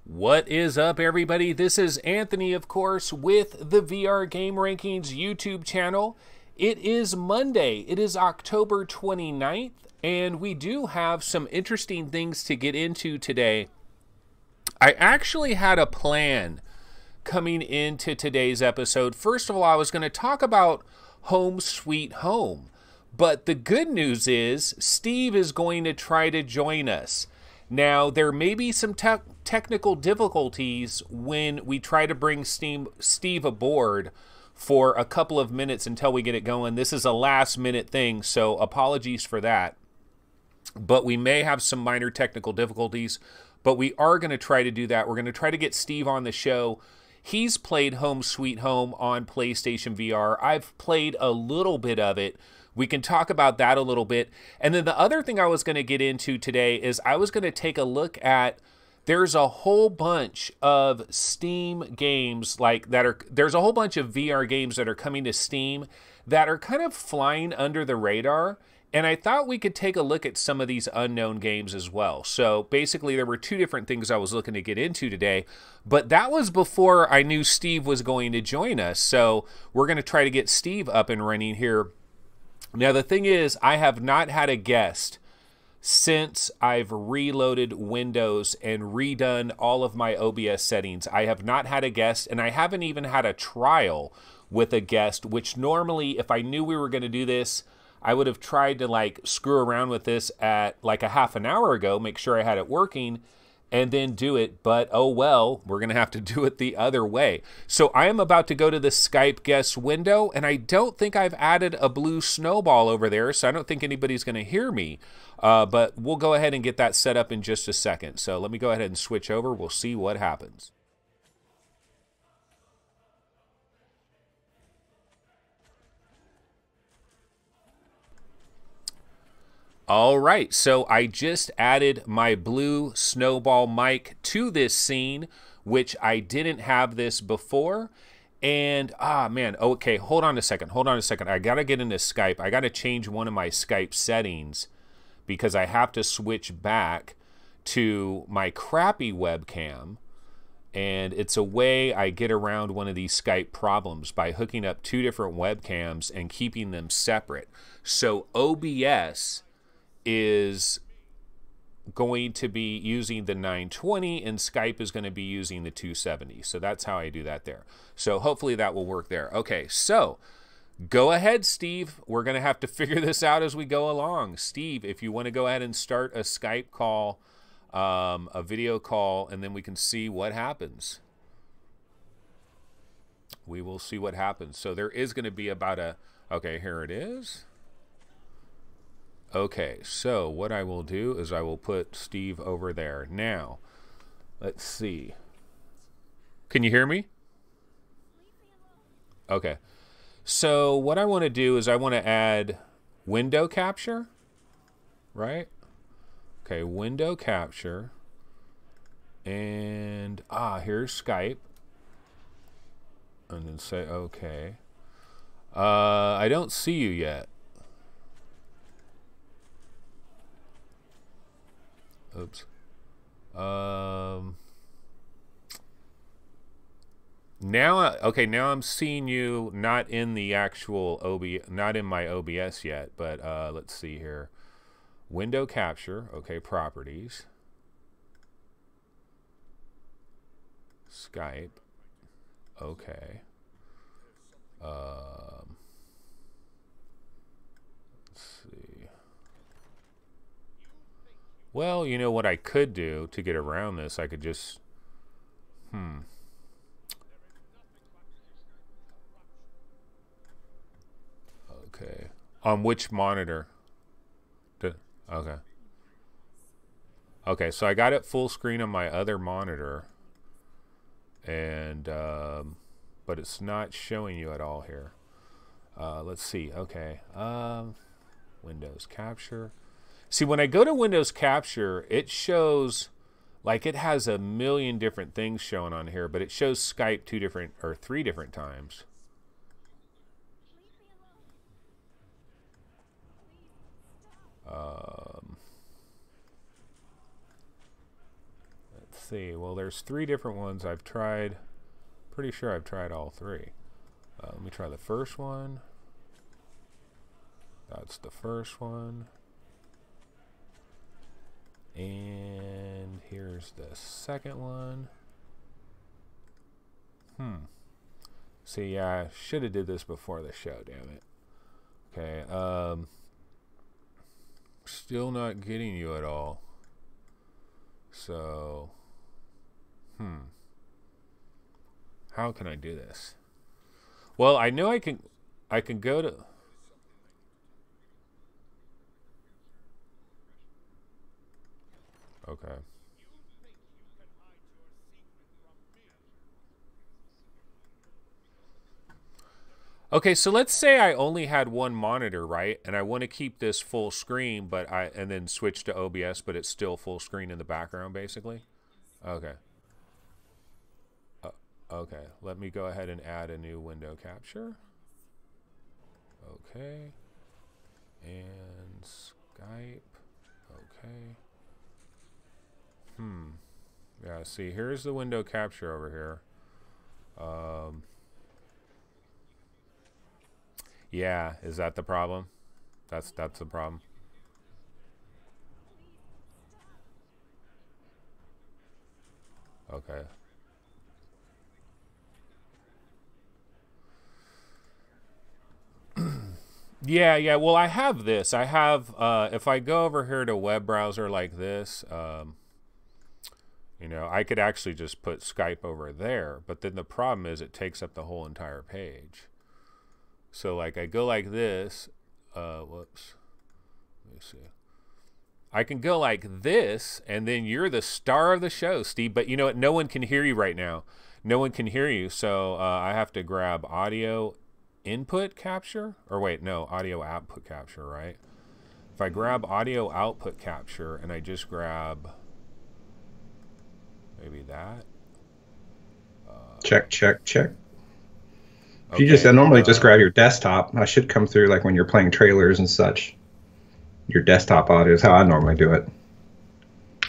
What is up, everybody? This is Anthony, of course, with the VR Game Rankings YouTube channel. It is Monday. It is October 29th, and we do have some interesting things to get into today. I actually had a plan coming into today's episode. First of all, I was going to talk about Home Sweet Home, but the good news is Steve is going to try to join us. Now, there may be some technical difficulties when we try to bring Steve aboard for a couple of minutes until we get it going. This is a last-minute thing, so apologies for that. But we may have some minor technical difficulties, but we are going to try to do that. We're going to try to get Steve on the show. He's played Home Sweet Home on PlayStation VR. I've played a little bit of it. We can talk about that a little bit. And then the other thing I was going to get into today is I was going to take a look at, there's a whole bunch of Steam games there's a whole bunch of VR games that are coming to Steam that are kind of flying under the radar. And I thought we could take a look at some of these unknown games as well. So basically there were two different things I was looking to get into today, but that was before I knew Steve was going to join us. So we're going to try to get Steve up and running here. Now, the thing is, I have not had a guest since I've reloaded Windows and redone all of my OBS settings. I have not had a guest, and I haven't even had a trial with a guest, which normally, if I knew we were going to do this, I would have tried to screw around with this at a half an hour ago, make sure I had it working, and then do it. But oh well, we're going to have to do it the other way. So I am about to go to the Skype guest window, and I don't think I've added a blue snowball over there, so I don't think anybody's going to hear me. But we'll go ahead and get that set up in just a second. So let me go ahead and switch over. We'll see what happens. All right, so I just added my blue snowball mic to this scene, which I didn't have this before. And, man, okay, hold on a second. I got to get into Skype. I got to change one of my Skype settings because I have to switch back to my crappy webcam. And it's a way I get around one of these Skype problems by hooking up two different webcams and keeping them separate. So OBS is going to be using the 920 and Skype is going to be using the 270. So that's how I do that there. So hopefully that will work there. Okay, so go ahead, Steve. We're going to have to figure this out as we go along. Steve, if you want to go ahead and start a Skype call, a video call, and then we can see what happens. We will see what happens. So there is going to be about okay, here it is. Okay, so what I will do is I will put Steve over there. Now, let's see. Can you hear me? Okay. So what I want to do is I want to add window capture, right? Okay, window capture. And, here's Skype. And then say, okay. I don't see you yet. Oops. Now I'm seeing you not in the actual not in my OBS yet, but let's see here. Window capture, okay, properties. Skype. Okay. Let's see. Well, you know what I could do to get around this? I could just... Okay. On which monitor? Okay. Okay, so I got it full screen on my other monitor. And, but it's not showing you at all here. Let's see. Okay. Windows capture. See, when I go to Windows Capture, it shows, it has a million different things showing on here, but it shows Skype three different times. Let's see. Well, there's 3 different ones I've tried. Pretty sure I've tried all 3. Let me try the first one. That's the first one. And here's the second one. See, yeah, I should have did this before the show, damn it. Okay, still not getting you at all. So, how can I do this? Well, I know I can go to... Okay. Okay, so let's say I only had one monitor, right? And I want to keep this full screen, and then switch to OBS, but it's still full screen in the background, basically. Okay. Okay, let me go ahead and add a new window capture. Okay. And Skype. Okay. Yeah, see, here's the window capture over here. Yeah, is that the problem? That's the problem. Okay. Yeah, well, I have this. I have, if I go over here to web browser like this, you know, I could actually just put Skype over there, but then the problem is it takes up the whole entire page. So, like, I go like this, whoops, let me see. I can go like this, and then you're the star of the show, Steve, but you know what? No one can hear you right now. No one can hear you, so I have to grab audio input capture, or wait, no, audio output capture, right? If I grab audio output capture and I just grab maybe that. Check. If Okay, you just normally just grab your desktop, I should come through like when you're playing trailers and such. Your desktop audio is how I normally do it.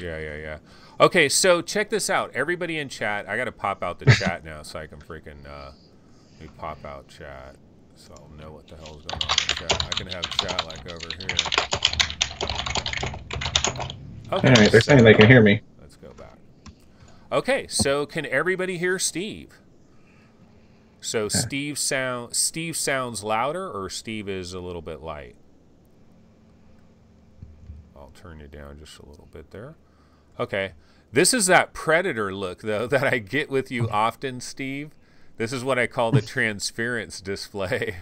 Yeah. Okay, so check this out. Everybody in chat, I got to pop out the chat now so I can freaking, let me pop out chat so I'll know what the hell's going on in chat. I can have chat like over here. Okay, All right, they're saying they can hear me. Let's go back. Okay, so can everybody hear Steve? So Yeah. Steve sounds louder, or Steve is a little bit light? I'll turn you down just a little bit there. Okay. This is that predator look, though, that I get with you often, Steve. This is what I call the transference display.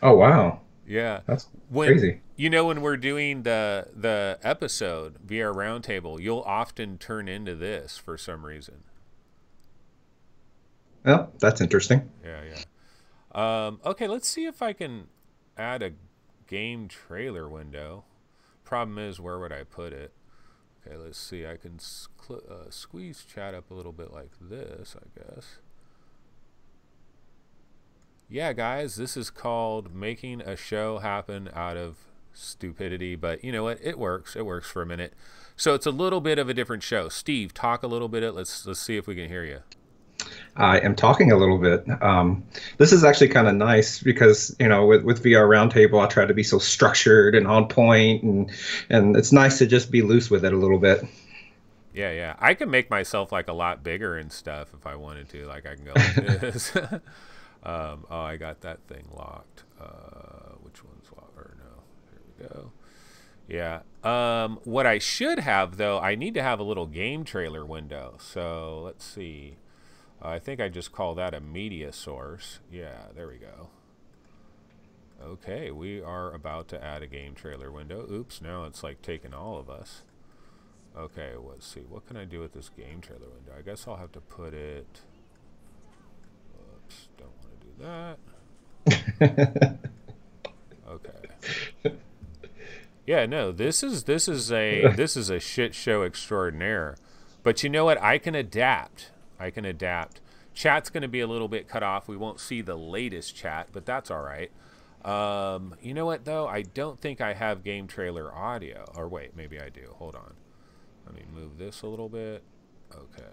Oh, wow. Yeah. That's When crazy. you know, when we're doing the episode via Roundtable, you'll often turn into this for some reason. Well, that's interesting. Yeah. Okay, let's see if I can add a game trailer window. Problem is, where would I put it? Okay, let's see. I can squeeze chat up a little bit like this, I guess. Yeah, guys, this is called making a show happen out of stupidity, but you know what? It works. It works for a minute. So it's a little bit of a different show. Steve, talk a little bit. Let's see if we can hear you. I am talking a little bit. This is actually kind of nice because, you know, with VR Roundtable, I try to be so structured and on point, and it's nice to just be loose with it a little bit. Yeah. I can make myself like a lot bigger and stuff if I wanted to. Like I can go like this. Oh, I got that thing locked. Which one's locked? Or no, here we go. Yeah. What I should have, though, I need to have a little game trailer window. So let's see. I think I just call that a media source. Yeah, there we go. Okay, we are about to add a game trailer window. Oops, now it's like taking all of us. Okay, let's see. What can I do with this game trailer window? I guess I'll have to put it... Oops, don't want to do that. Okay. Yeah, no, this is a shit show extraordinaire. But you know what? I can adapt. Chat's going to be a little bit cut off. We won't see the latest chat, but that's all right. You know what, though? I don't think I have game trailer audio. Or wait, maybe I do. Hold on. Let me move this a little bit. Okay.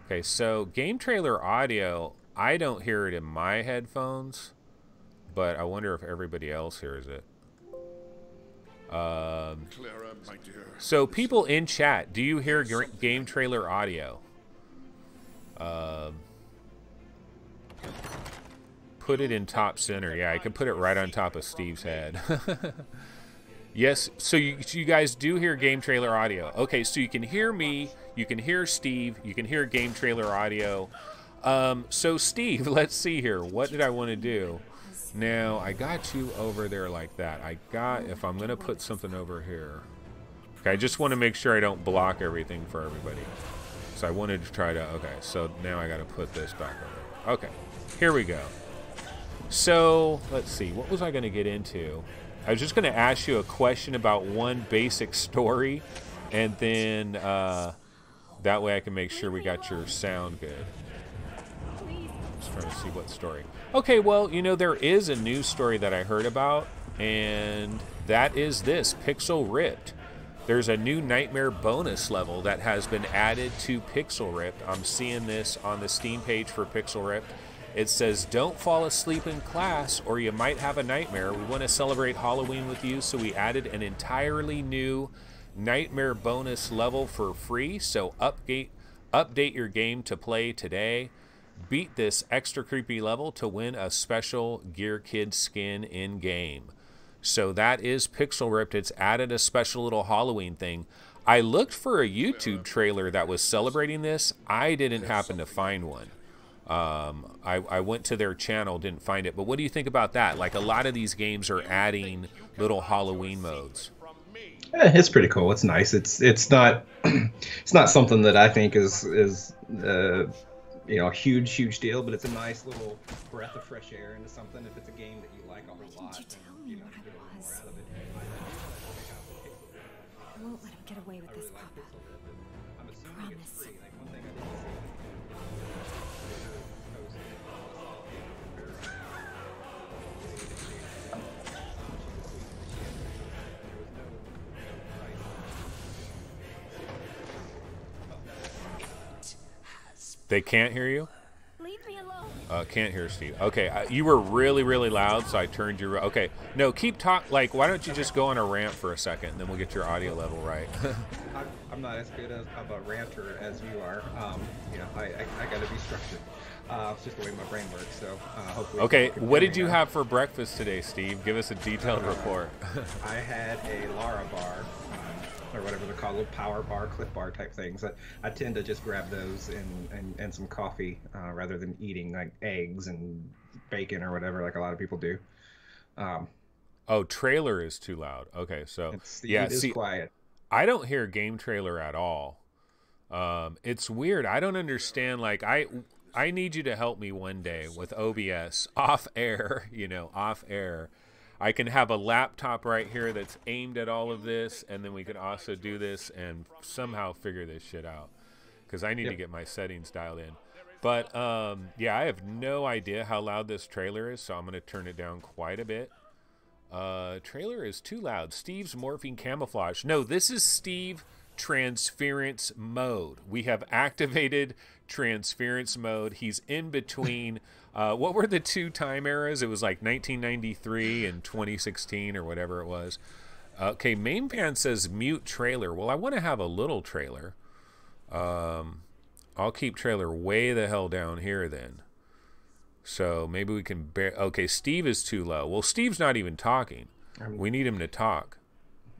Okay, so game trailer audio, I don't hear it in my headphones, but I wonder if everybody else hears it. So people in chat, do you hear game trailer audio? Put it in top center. Yeah, I could put it right on top of Steve's head. Yes, so you guys do hear game trailer audio. Okay, so you can hear me, you can hear Steve, you can hear game trailer audio. So Steve, let's see here. What did I want to do? Now, I got you over there like that. If I'm going to put something over here. Okay, I just want to make sure I don't block everything for everybody. So I wanted to try to, okay, so now I got to put this back over. Okay, here we go. So, let's see, what was I going to get into? I was just going to ask you a question about one basic story, and then that way I can make sure we got your sound good. Just trying to see what story. Okay, well, you know, there is a news story that I heard about, and that is this, Pixel Ripped. There's a new Nightmare bonus level that has been added to Pixel Ripped. I'm seeing this on the Steam page for Pixel Ripped. It says, don't fall asleep in class or you might have a nightmare. We want to celebrate Halloween with you, so we added an entirely new Nightmare bonus level for free. So update your game to play today. Beat this extra creepy level to win a special Gear Kid skin in-game. So that is Pixel Ripped. It's added a special little Halloween thing. I looked for a YouTube trailer that was celebrating this. I didn't happen to find one. I went to their channel, didn't find it. But what do you think about that? Like, a lot of these games are adding little Halloween modes. It's pretty cool. It's nice. It's not it's not something that I think is you know, a huge deal, but it's a nice little breath of fresh air into something. If it's a game that you like a whole lot, you know, get a little more out of it. I won't let him get away with this, Papa. Promise. They can't hear you? Leave me alone. Can't hear Steve. Okay, you were really loud, so I turned you. Okay, no, keep talk. Like, why don't you just go on a rant for a second, and then we'll get your audio level right. I'm not as good of a ranter as you are. You know, I got to be structured. It's just the way my brain works. So hopefully. Okay, what did you have for breakfast today, Steve? Give us a detailed report. I had a Lara bar. Or whatever they're called, little power bar, clip bar type things. I tend to just grab those and some coffee rather than eating like eggs and bacon or whatever like a lot of people do. Oh, trailer is too loud. Okay, so yeah, it is quiet. I don't hear game trailer at all. It's weird. I don't understand. Like, I need you to help me one day with OBS off air. You know, off air. I can have a laptop right here that's aimed at all of this, and then we could also do this and somehow figure this shit out, because I need to get my settings dialed in. But, yeah, I have no idea how loud this trailer is, so I'm going to turn it down quite a bit. Trailer is too loud. Steve's morphing camouflage. No, this is Steve transference mode. We have activated transference mode. He's in between... what were the two time eras? It was like 1993 and 2016 or whatever it was. Okay, main pan says mute trailer. Well, I want to have a little trailer. I'll keep trailer way the hell down here then. So maybe we can... Okay, Steve is too low. Well, Steve's not even talking. We need him to talk.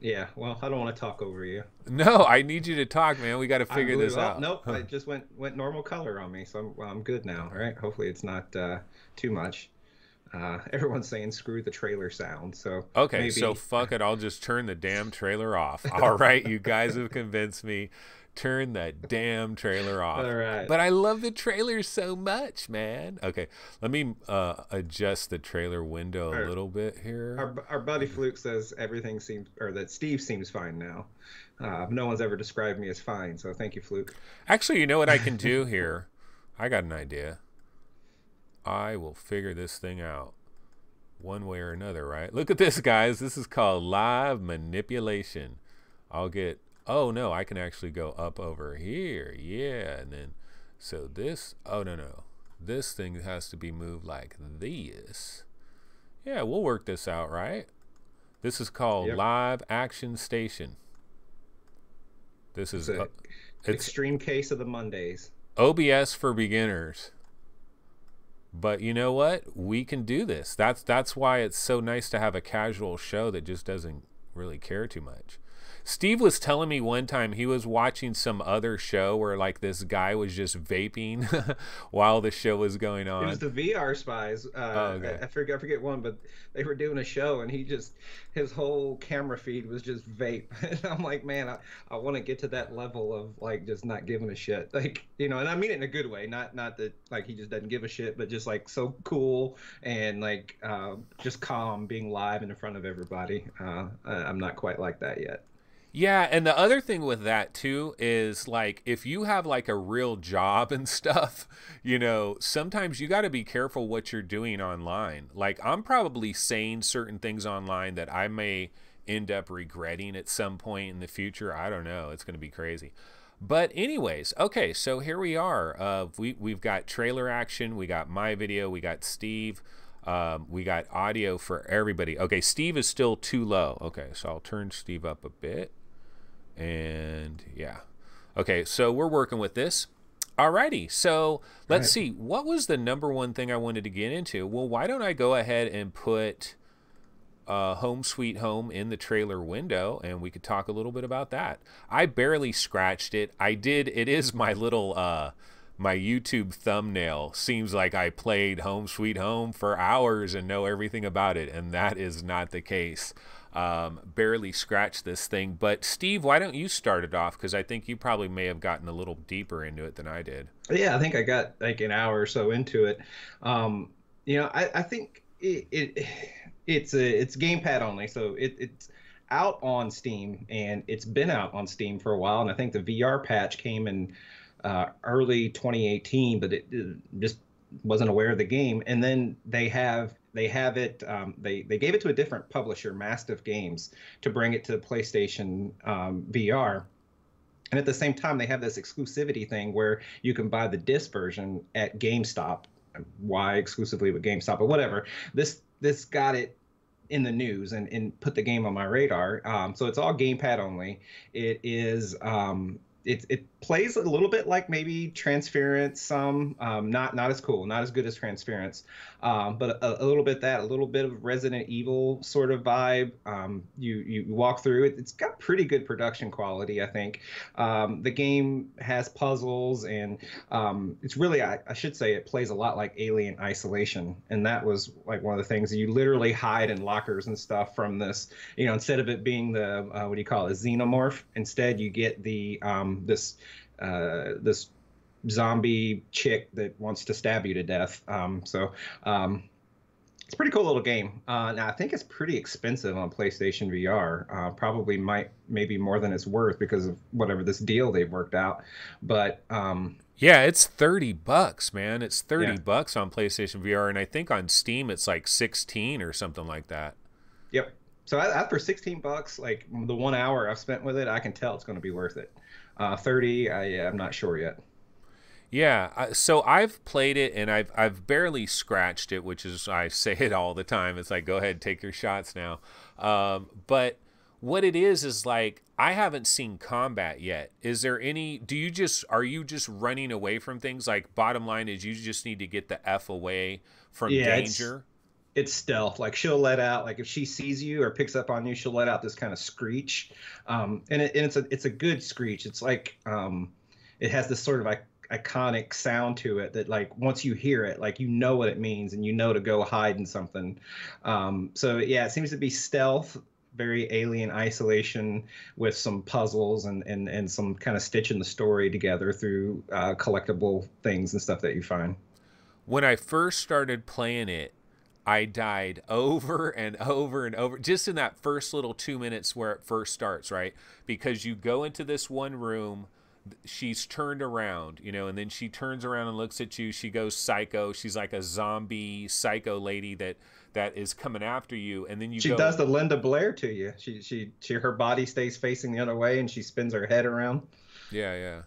Yeah, well, I don't want to talk over you. No, I need you to talk, man. We got to figure this out. Nope, it just went normal color on me, so I'm good now. All right, hopefully it's not too much. Everyone's saying screw the trailer sound, so okay, maybe... so fuck it. I'll just turn the damn trailer off. All right, you guys have convinced me. Turn that damn trailer off. All right. But I love the trailer so much, man. Okay, let me adjust the trailer window a little bit here. Our buddy Fluke says everything seems, or that Steve seems fine now. No one's ever described me as fine, so thank you, Fluke. Actually, you know what I can do here? I got an idea. I will figure this thing out one way or another, right? Look at this, guys. This is called live manipulation. I'll get Oh no, I can actually go up over here. Yeah, and then so this. Oh no, this thing has to be moved like this. Yeah, we'll work this out, right? This is called Yep. Live Action Station. This It's is a it's extreme case of the Mondays. OBS for beginners. But you know what? We can do this. That's why it's so nice to have a casual show that just doesn't really care too much. Steve was telling me one time he was watching some other show where like this guy was just vaping while the show was going It was on. the VR spies. Oh, okay. I forget one, but they were doing a show, and his whole camera feed was just vape. And I'm like, man, I want to get to that level of like just not giving a shit, like and I mean it in a good way, not that like he just doesn't give a shit, but just like so cool and like just calm, being live in front of everybody. I'm not quite like that yet. Yeah, and the other thing with that too is like if you have like a real job and stuff, sometimes you got to be careful what you're doing online. Like I'm probably saying certain things online that I may end up regretting at some point in the future. I don't know. It's going to be crazy. But anyways, okay, so here we are. We've got trailer action. We got my video. We got Steve. We got audio for everybody. Okay, Steve is still too low. Okay, so I'll turn Steve up a bit. And yeah. Okay, so we're working with this. Alrighty, so let's see. What was the number one thing I wanted to get into? Well, why don't I go ahead and put Home Sweet Home in the trailer window, and we could talk a little bit about that. I barely scratched it. It is my little my YouTube thumbnail. Seems like I played Home Sweet Home for hours and know everything about it, and that is not the case. Barely scratched this thing. But Steve, why don't you start it off? Because I think you probably may have gotten a little deeper into it than I did. Yeah, I think I got like an hour or so into it. I think it's gamepad only, so it's out on Steam, and it's been out on Steam for a while. And I think the VR patch came in early 2018, but it just wasn't aware of the game. And then they have it. They gave it to a different publisher, Mastiff Games, to bring it to PlayStation VR. And at the same time, they have this exclusivity thing where you can buy the disc version at GameStop. Why exclusively with GameStop, but whatever. This got it in the news and put the game on my radar. So it's all gamepad only. It is. It plays a little bit like maybe Transference, not as cool, not as good as Transference, but a little bit a little bit of Resident Evil sort of vibe. You walk through it. It's got pretty good production quality, I think. The game has puzzles, and it's really, I should say, it plays a lot like Alien Isolation, and that was like one of the things. You literally hide in lockers and stuff from this. Instead of it being the what do you call it, a xenomorph, instead you get the this zombie chick that wants to stab you to death. It's a pretty cool little game. Now I think it's pretty expensive on PlayStation VR. Probably maybe more than it's worth because of whatever this deal they've worked out. But yeah, it's $30, man. It's $30 on PlayStation VR, and I think on Steam it's like 16 or something like that. Yep. So for $16, like the 1 hour I've spent with it, I can tell it's going to be worth it. 30, I'm not sure yet. Yeah, so I've played it, and I've barely scratched it, which is, I say it all the time. It's like, go ahead, take your shots now. But what it is like, I haven't seen combat yet. Is there any? Are you just running away from things? Like, bottom line is, you just need to get the F away from danger. It's stealth. Like, she'll let out, like if she sees you or picks up on you, she'll let out this kind of screech, and it's a good screech. It's like it has this sort of like iconic sound to it that, like, once you hear it, like, you know what it means and you know to go hide in something. So yeah, it seems to be stealth, very Alien Isolation, with some puzzles and some kind of stitching the story together through collectible things and stuff that you find. When I first started playing it, I died over and over and over, just in that first little 2 minutes where it first starts, right? Because you go into this one room, she's turned around, you know, and then she turns around and looks at you. She goes psycho. She's like a zombie psycho lady that is coming after you. And then you She go, does the Linda Blair to you. She her body stays facing the other way and she spins her head around. yeah, yeah.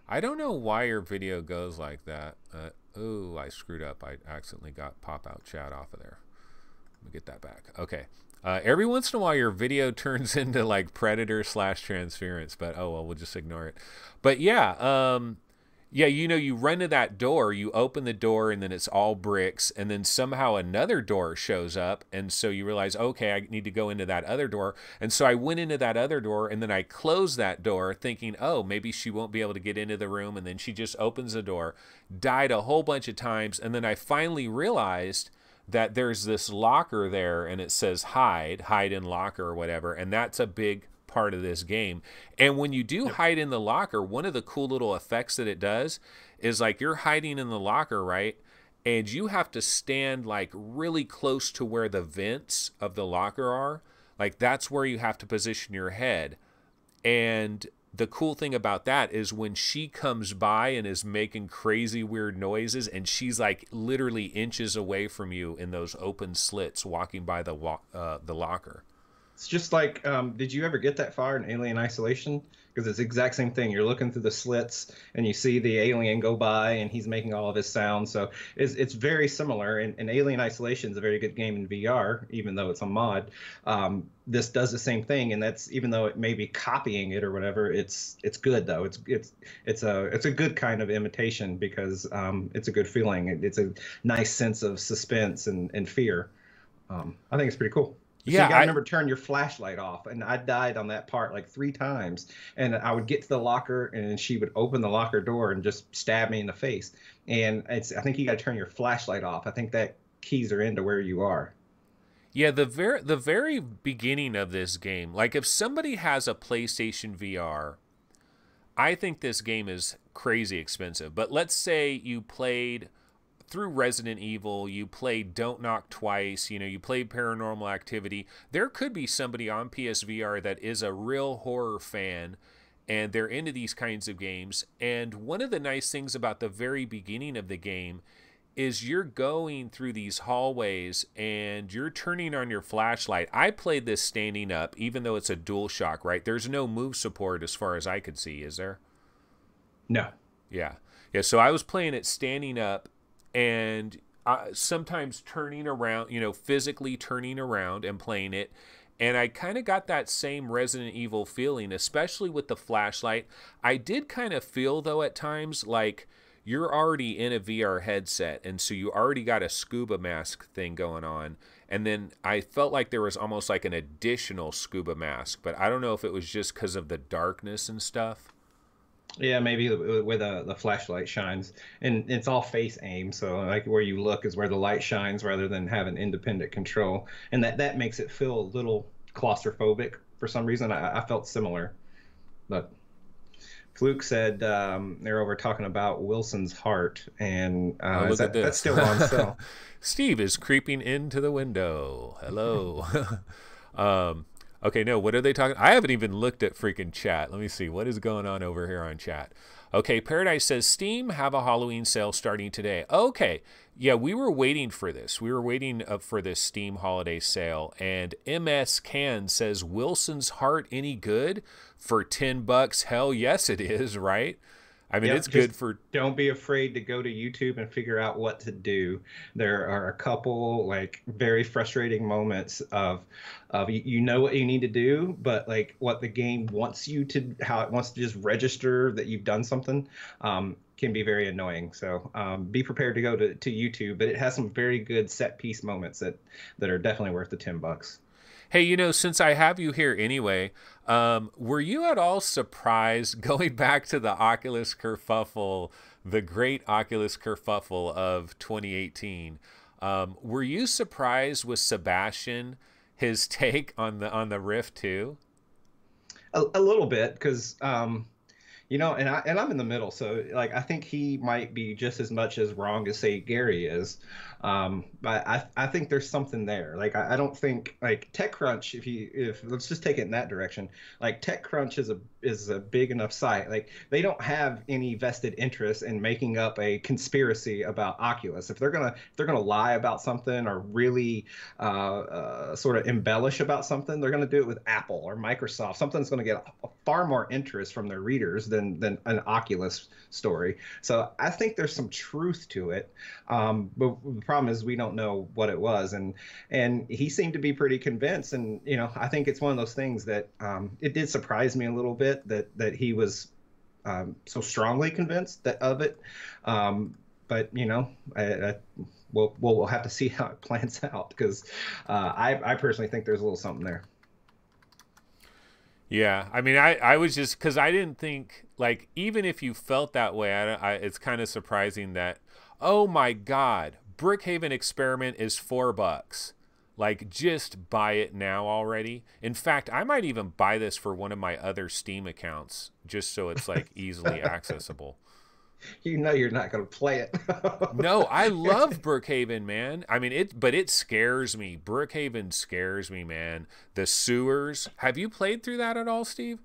I don't know why your video goes like that. Oh, I screwed up. I accidentally got pop out chat off of there. Let me get that back. Okay. Every once in a while, your video turns into like Predator / Transference, but oh well, we'll just ignore it. But yeah, yeah, you know, you run to that door, you open the door, and then it's all bricks, and then somehow another door shows up, and so you realize, okay, I need to go into that other door, and so I went into that other door, and then I closed that door, thinking, oh, maybe she won't be able to get into the room, and then she just opens the door, died a whole bunch of times, and then I finally realized that there's this locker there and it says hide in locker or whatever, and that's a big part of this game. And when you do hide in the locker, one of the cool little effects that it does is like you're hiding in the locker, right? And you have to stand like really close to where the vents of the locker are. Like that's where you have to position your head. And the cool thing about that is when she comes by and is making crazy weird noises and she's like literally inches away from you in those open slits walking by the locker. It's just like, did you ever get that far in Alien Isolation? Because it's the exact same thing. You're looking through the slits and you see the alien go by and he's making all of his sounds. So it's very similar. And Alien Isolation is a very good game in VR, even though it's a mod. This does the same thing, and that's even though it may be copying it or whatever. It's good though. It's a good kind of imitation because it's a good feeling. It's a nice sense of suspense and fear. I think it's pretty cool. Yeah, so you gotta remember to turn your flashlight off. And I died on that part like 3 times. And I would get to the locker, and she would open the locker door and just stab me in the face. And I think you gotta turn your flashlight off. I think that keys her into where you are. Yeah, the very beginning of this game, like if somebody has a PlayStation VR, I think this game is crazy expensive. But let's say you played through Resident Evil, you played Don't Knock Twice, you know, you played Paranormal Activity. There could be somebody on PSVR that is a real horror fan and they're into these kinds of games. And one of the nice things about the very beginning of the game is you're going through these hallways and you're turning on your flashlight. I played this standing up, even though it's a DualShock, right? There's no move support as far as I could see, is there? No. Yeah. Yeah, so I was playing it standing up, and sometimes turning around, you know, physically turning around and playing it. And I kind of got that same Resident Evil feeling, especially with the flashlight. I did kind of feel, though, at times like you're already in a VR headset, and so you already got a scuba mask thing going on. And then I felt like there was almost like an additional scuba mask, but I don't know if it was just because of the darkness and stuff. Yeah, maybe where the flashlight shines, and it's all face aim, so like where you look is where the light shines rather than having independent control, and that makes it feel a little claustrophobic for some reason. I felt similar, but Fluke said they're over talking about Wilson's heart, and look at this. That's still on sale. Steve is creeping into the window. Hello. Okay, no, what are they talking? I haven't even looked at freaking chat. Let me see. What is going on over here on chat? Okay, Paradise says, Steam have a Halloween sale starting today. Okay, yeah, we were waiting for this. We were waiting for this Steam holiday sale. And MS Can says, Wilson's Heart any good? For $10? Hell yes it is, right? I mean, it's good for... Don't be afraid to go to YouTube and figure out what to do. There are a couple, like, very frustrating moments of you know what you need to do, but, like, what the game wants you to... How it wants to just register that you've done something can be very annoying. So be prepared to go to YouTube, but it has some very good set-piece moments that are definitely worth the $10. Hey, you know, since I have you here anyway, were you at all surprised, going back to the Oculus kerfuffle, the great Oculus kerfuffle of 2018, were you surprised with Sebastian, his take on the Rift 2? A little bit, because you know, and I'm in the middle, so like I think he might be just as much as wrong as say Gary is, but I think there's something there. Like I don't think like TechCrunch, if let's just take it in that direction. Like TechCrunch is a is a big enough site. Like, they don't have any vested interest in making up a conspiracy about Oculus. If they're gonna lie about something or really sort of embellish about something, they're gonna do it with Apple or Microsoft. Something's gonna get far more interest from their readers than an Oculus story. So I think there's some truth to it. But the problem is we don't know what it was, and he seemed to be pretty convinced. And I think it's one of those things that it did surprise me a little bit that he was so strongly convinced of it. But we'll have to see how it plans out, because I personally think there's a little something there. Yeah, I mean, I was just, because I didn't think, like, even if you felt that way, it's kind of surprising that, oh my God, Brookhaven Experiment is $4. Like, just buy it now already. In fact, I might even buy this for one of my other Steam accounts, just so it's like easily accessible. You're not going to play it. No, I love Brookhaven, man. I mean, but it scares me. Brookhaven scares me, man. The sewers. Have you played through that at all, Steve?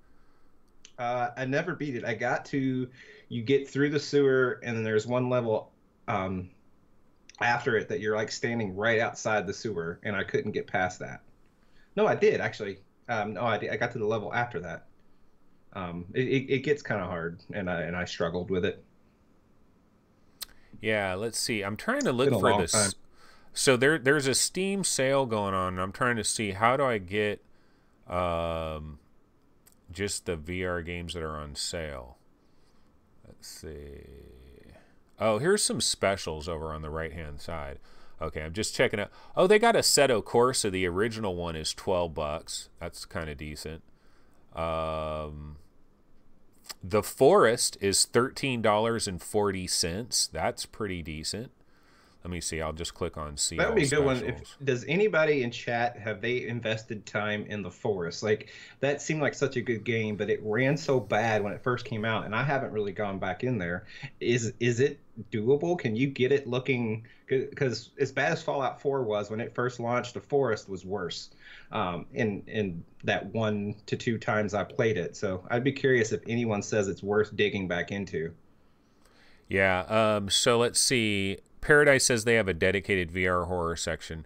I never beat it. You get through the sewer, and then there's one level after it that you're like standing right outside the sewer, and I couldn't get past that. No, I did actually. No, I did. I got to the level after that. It gets kind of hard, and I struggled with it. Yeah, let's see. I'm trying to look for this. Time. So there's a Steam sale going on, and I'm trying to see how do I get just the VR games that are on sale. Let's see. Oh, here's some specials over on the right-hand side. Okay, I'm just checking out. Oh, they got Assetto Corsa. The original one is $12. That's kind of decent. The Forest is $13.40. That's pretty decent. Let me see. I'll just click on see. That would be a good one. Does anybody in chat, have they invested time in The Forest? Like, that seemed like such a good game, but it ran so bad when it first came out, and I haven't really gone back in there. Is it doable? Can you get it looking? Because as bad as Fallout 4 was when it first launched, The Forest was worse. In that 1 to 2 times I played it. So I'd be curious if anyone says it's worth digging back into. Yeah. So let's see. Paradise says they have a dedicated VR horror section.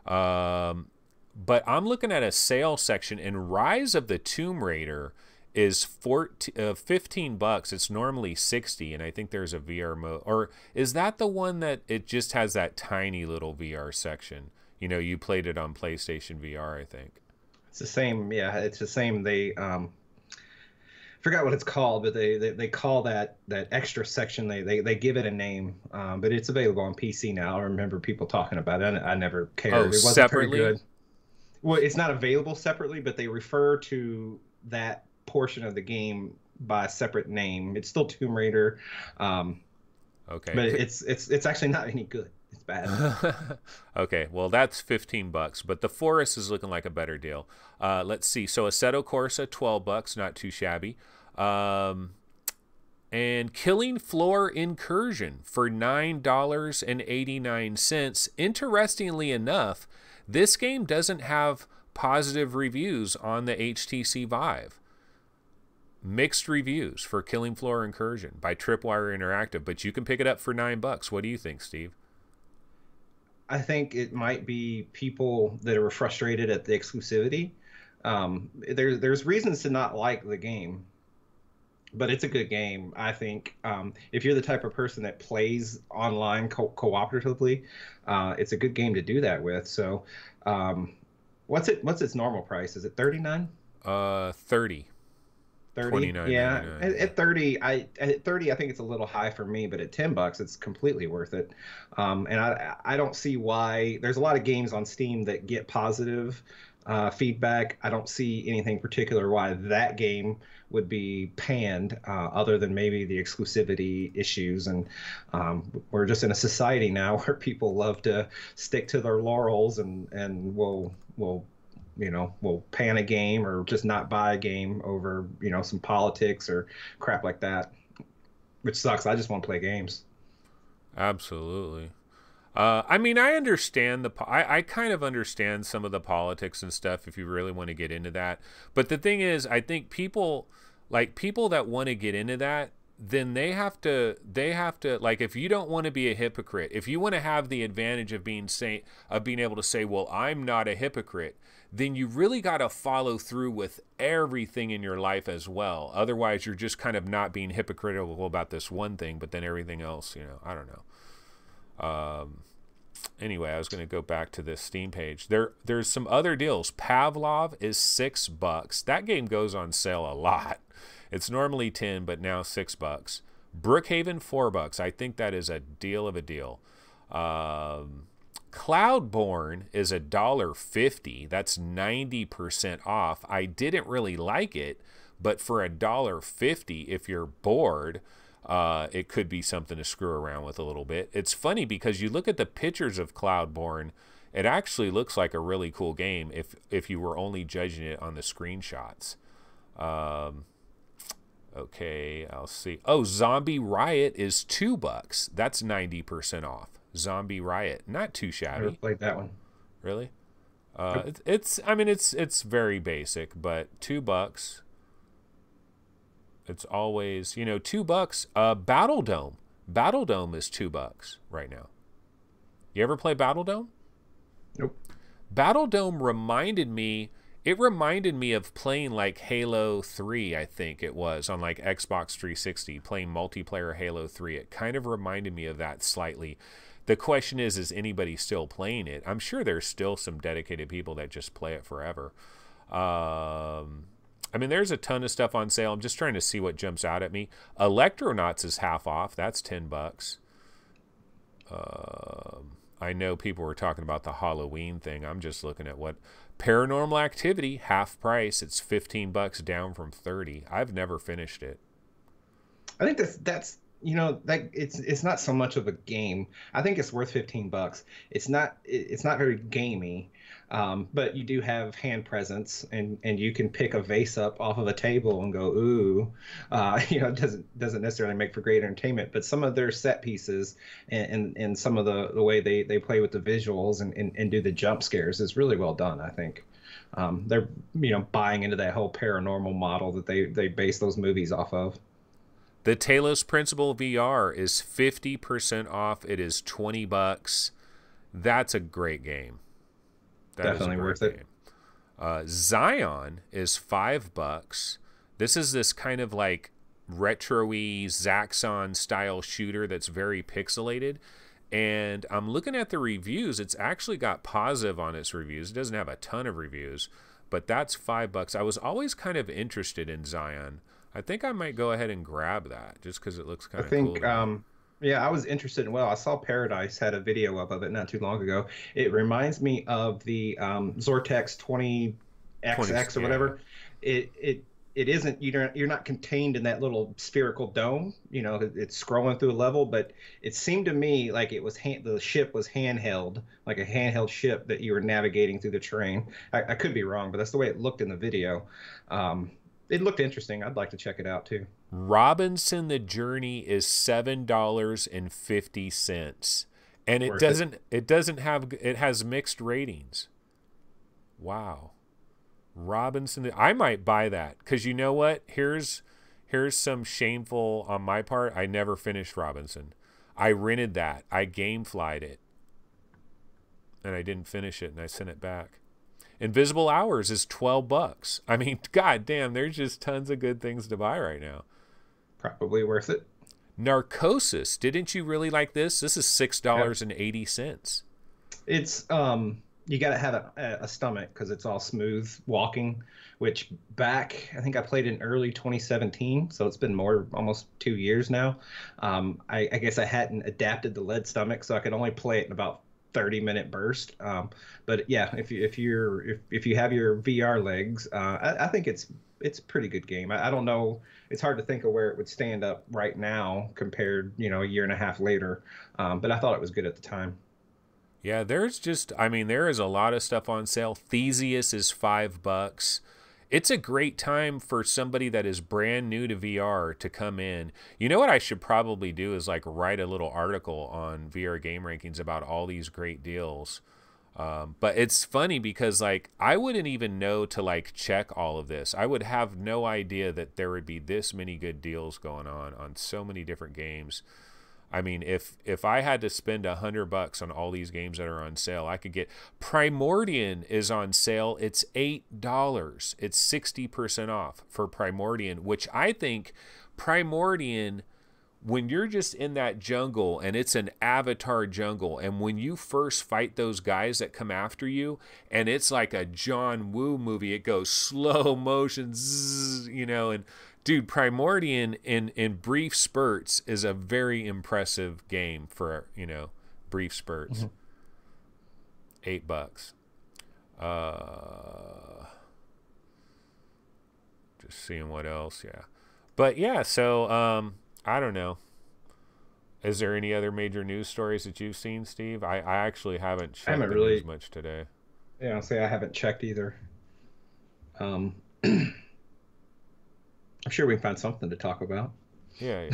But I'm looking at a sale section, and Rise of the Tomb Raider is $15. It's normally $60, and I think there's a VR mode. Or is that the one that it just has that tiny little VR section? You played it on PlayStation VR, I think. It's the same. Yeah, it's the same. They forgot what it's called, but they call that extra section, they give it a name, but it's available on PC now. I remember people talking about it. I never cared. Oh, it wasn't separately? very good. Well, it's not available separately, but they refer to that portion of the game by a separate name. It's still Tomb Raider. Okay. But it's actually not any good. It's bad. Okay, well, that's $15, but The Forest is looking like a better deal. Let's see. So Assetto Corsa, $12, not too shabby. And Killing Floor Incursion for $9.89. Interestingly enough, this game doesn't have positive reviews on the HTC Vive. Mixed reviews for Killing Floor Incursion by Tripwire Interactive, but you can pick it up for $9. What do you think, Steve? I think it might be people that are frustrated at the exclusivity. There's reasons to not like the game, but it's a good game. I think if you're the type of person that plays online cooperatively, it's a good game to do that with. So, what's its normal price? Is it $39? 30. 30, yeah. At 30, I think it's a little high for me, but at $10, it's completely worth it. And I don't see why. There's a lot of games on Steam that get positive feedback. I don't see anything particular why that game would be panned, other than maybe the exclusivity issues. And we're just in a society now where people love to stick to their laurels and will pan a game or just not buy a game over, some politics or crap like that, which sucks. I just want to play games. Absolutely. I mean, I understand I kind of understand some of the politics and stuff if you really want to get into that. But the thing is, I think people Like, people that want to get into that, then they have to like, if you don't want to be a hypocrite, if you want to have the advantage of being able to say, well, I'm not a hypocrite, then you really got to follow through with everything in your life as well. Otherwise, you're just kind of not being hypocritical about this one thing, but then everything else, you know, I don't know. Anyway, I was going to go back to this Steam page. There's some other deals. Pavlov is $6. That game goes on sale a lot. It's normally 10, but now $6. Brookhaven, $4. I think that is a deal of a deal. Cloudborne is $1.50. That's 90% off. I didn't really like it, but for $1.50, if you're bored, it could be something to screw around with a little bit. It's funny because you look at the pictures of Cloudborne, it actually looks like a really cool game if you were only judging it on the screenshots. Okay, I'll see. Oh, Zombie Riot is $2. That's 90% off. Zombie Riot, not too shabby. I never played that one. Really? It's I mean, it's very basic, but $2. It's always, you know, $2. Battle Dome is $2 right now. You ever play Battle Dome? Nope. Battle Dome reminded me of playing like Halo 3, I think it was, on like Xbox 360, playing multiplayer Halo 3. It kind of reminded me of that slightly. The question is anybody still playing it? I'm sure there's still some dedicated people that just play it forever. I mean, there's a ton of stuff on sale. I'm just trying to see what jumps out at me. Electronauts is half off. That's $10. I know people were talking about the Halloween thing. I'm just looking at what Paranormal Activity, half price. It's $15 down from $30. I've never finished it. I think that's you know, that it's not so much of a game. I think it's worth $15. It's not very gamey, but you do have hand presence, and you can pick a vase up off of a table and go ooh. You know, it doesn't necessarily make for great entertainment, but some of their set pieces and some of the way they play with the visuals and do the jump scares is really well done, I think. They're, you know, buying into that whole paranormal model that they base those movies off of. The Talos Principle VR is 50% off. It is $20. That's a great game. Definitely worth it. Zion is $5. This is this kind of like retro-y Zaxxon style shooter that's very pixelated. And I'm looking at the reviews. It's actually got positive on its reviews. It doesn't have a ton of reviews, but that's $5. I was always kind of interested in Zion. I think I might go ahead and grab that just because it looks kind of cool. I think, yeah, I was interested. Well, I saw Paradise had a video of it not too long ago. It reminds me of the Zortex 20XX or whatever. It isn't, you're not contained in that little spherical dome. You know, it's scrolling through a level, but it seemed to me like it was the ship was handheld, like a handheld ship that you were navigating through the terrain. I could be wrong, but that's the way it looked in the video. It looked interesting. I'd like to check it out too. Robinson the Journey is $7.50, and it has mixed ratings. Wow. Robinson, I might buy that because you know what? Here's some shameful on my part. I never finished Robinson. I rented that. I gameflied it, and I didn't finish it, and I sent it back. Invisible Hours is $12. I mean, god damn, there's just tons of good things to buy right now. Probably worth it. Narcosis, didn't you really like this? This is $6.80. It's you got to have a stomach because it's all smooth walking, which I think I played in early 2017, so it's been almost 2 years now. I guess I hadn't adapted the lead stomach, so I could only play it in about 30-minute burst. But yeah, if you have your VR legs, I think it's a pretty good game. I don't know. It's hard to think of where it would stand up right now compared, you know, a year and a half later. But I thought it was good at the time. Yeah, there is a lot of stuff on sale. Theseus is $5. It's a great time for somebody that is brand new to VR to come in. You know what I should probably do is like write a little article on VR game rankings about all these great deals. But it's funny because like I wouldn't even know to like check all of this. I would have no idea that there would be this many good deals going on so many different games. I mean, if I had to spend $100 on all these games that are on sale, I could get Primordian is on sale. It's $8. It's 60% off for Primordian, which I think Primordian, when you're just in that jungle and it's an avatar jungle, and when you first fight those guys that come after you, and it's like a John Woo movie, it goes slow motion, zzz, you know, and dude, Primordian in brief spurts is a very impressive game for, you know, brief spurts. $8. Just seeing what else, yeah. But yeah, so I don't know. Is there any other major news stories that you've seen, Steve? I actually haven't checked the news much today. Yeah, I'll say I haven't checked either. I'm sure we can find something to talk about. Yeah.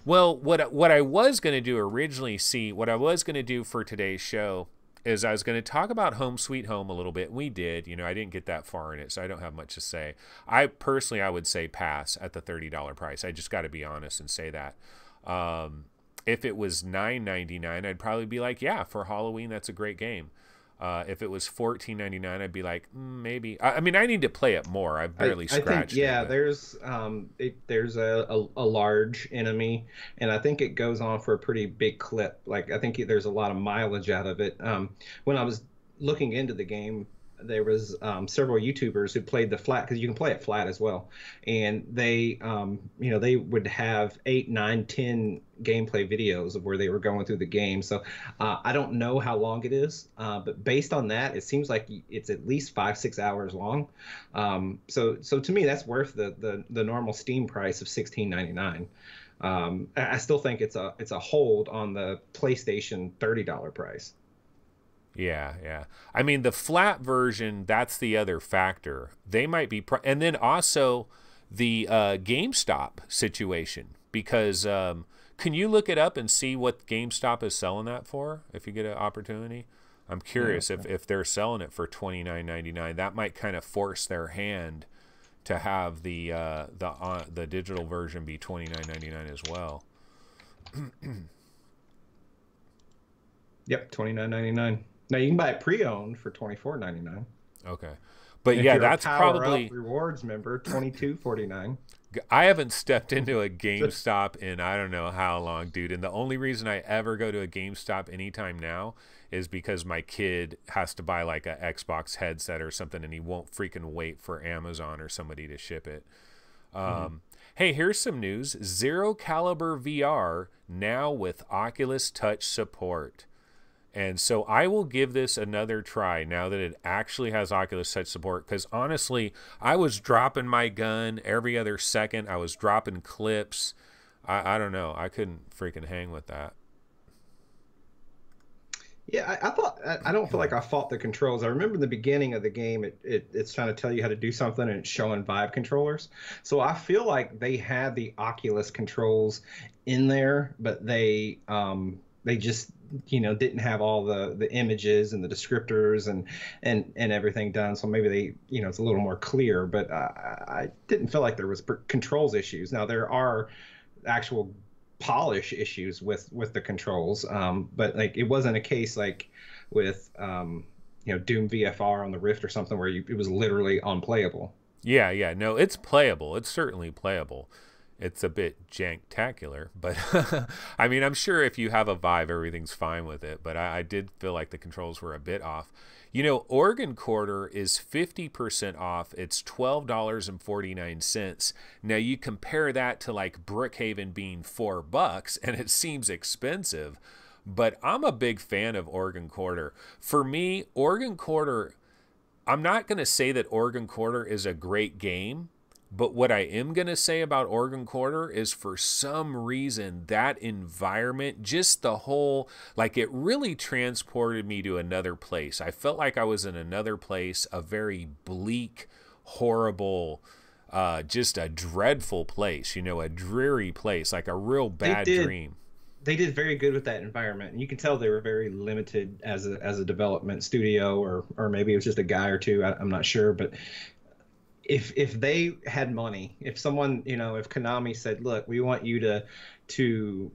Well, what I was going to do originally, what I was going to do for today's show is I was going to talk about Home Sweet Home a little bit. We did, you know, I didn't get that far in it, so I don't have much to say. I would say pass at the $30 price. I just got to be honest and say that. If it was $9.99, I'd probably be like, yeah, for Halloween, that's a great game. If it was $14.99, I'd be like, maybe. I mean, I need to play it more. I've barely scratched it. I think, yeah, there's a large enemy, and I think it goes on for a pretty big clip. Like, I think there's a lot of mileage out of it. When I was looking into the game, there was several YouTubers who played the flat, because you can play it flat as well, and they they would have 8, 9, 10 gameplay videos of where they were going through the game. So I don't know how long it is, but based on that, it seems like it's at least 5-6 hours long. So to me, that's worth the normal Steam price of $16.99. I still think it's a hold on the PlayStation $30 price. Yeah. I mean, the flat version, that's the other factor. They might be, and then also the GameStop situation, because can you look it up and see what GameStop is selling that for if you get an opportunity? I'm curious if they're selling it for $29.99. That might kind of force their hand to have the digital version be $29.99 as well. Yep, $29.99. Now you can buy it pre-owned for $24.99. Okay, but yeah, that's probably rewards member $22.49. I haven't stepped into a GameStop in I don't know how long, dude. And the only reason I ever go to a GameStop anytime now is because my kid has to buy like a Xbox headset or something, and he won't freaking wait for Amazon or somebody to ship it. Hey, here's some news. Zero Caliber VR now with Oculus Touch support. And so I will give this another try now that it actually has Oculus Touch support, because honestly, I was dropping my gun every other second. I was dropping clips. I don't know. I couldn't freaking hang with that. Yeah, I don't feel like I fought the controls. I remember in the beginning of the game, it's trying to tell you how to do something, and it's showing Vive controllers. So I feel like they had the Oculus controls in there, but they just didn't have all the images and the descriptors and everything done. So maybe they it's a little more clear, but I didn't feel like there was controls issues. Now there are actual polish issues with the controls, but like it wasn't a case like with Doom VFR on the Rift or something where it was literally unplayable. Yeah, no, it's playable. It's certainly playable. It's a bit janktacular, but I mean, I'm sure if you have a Vive, everything's fine with it. But I did feel like the controls were a bit off. Organ Quarter is 50% off. It's $12.49. Now you compare that to like Brookhaven being $4, and it seems expensive. But I'm a big fan of Organ Quarter. For me, Organ Quarter, I'm not going to say that Organ Quarter is a great game. But what I am going to say about Organ Quarter is, for some reason, that environment, just the whole, like, it really transported me to another place. I felt like I was in another place, a very bleak, horrible, just a dreadful place, a dreary place, like a real bad dream. they did very good with that environment, and you can tell they were very limited as a development studio, or maybe it was just a guy or two. I'm not sure, but if they had money, if someone, if Konami said, look, we want you to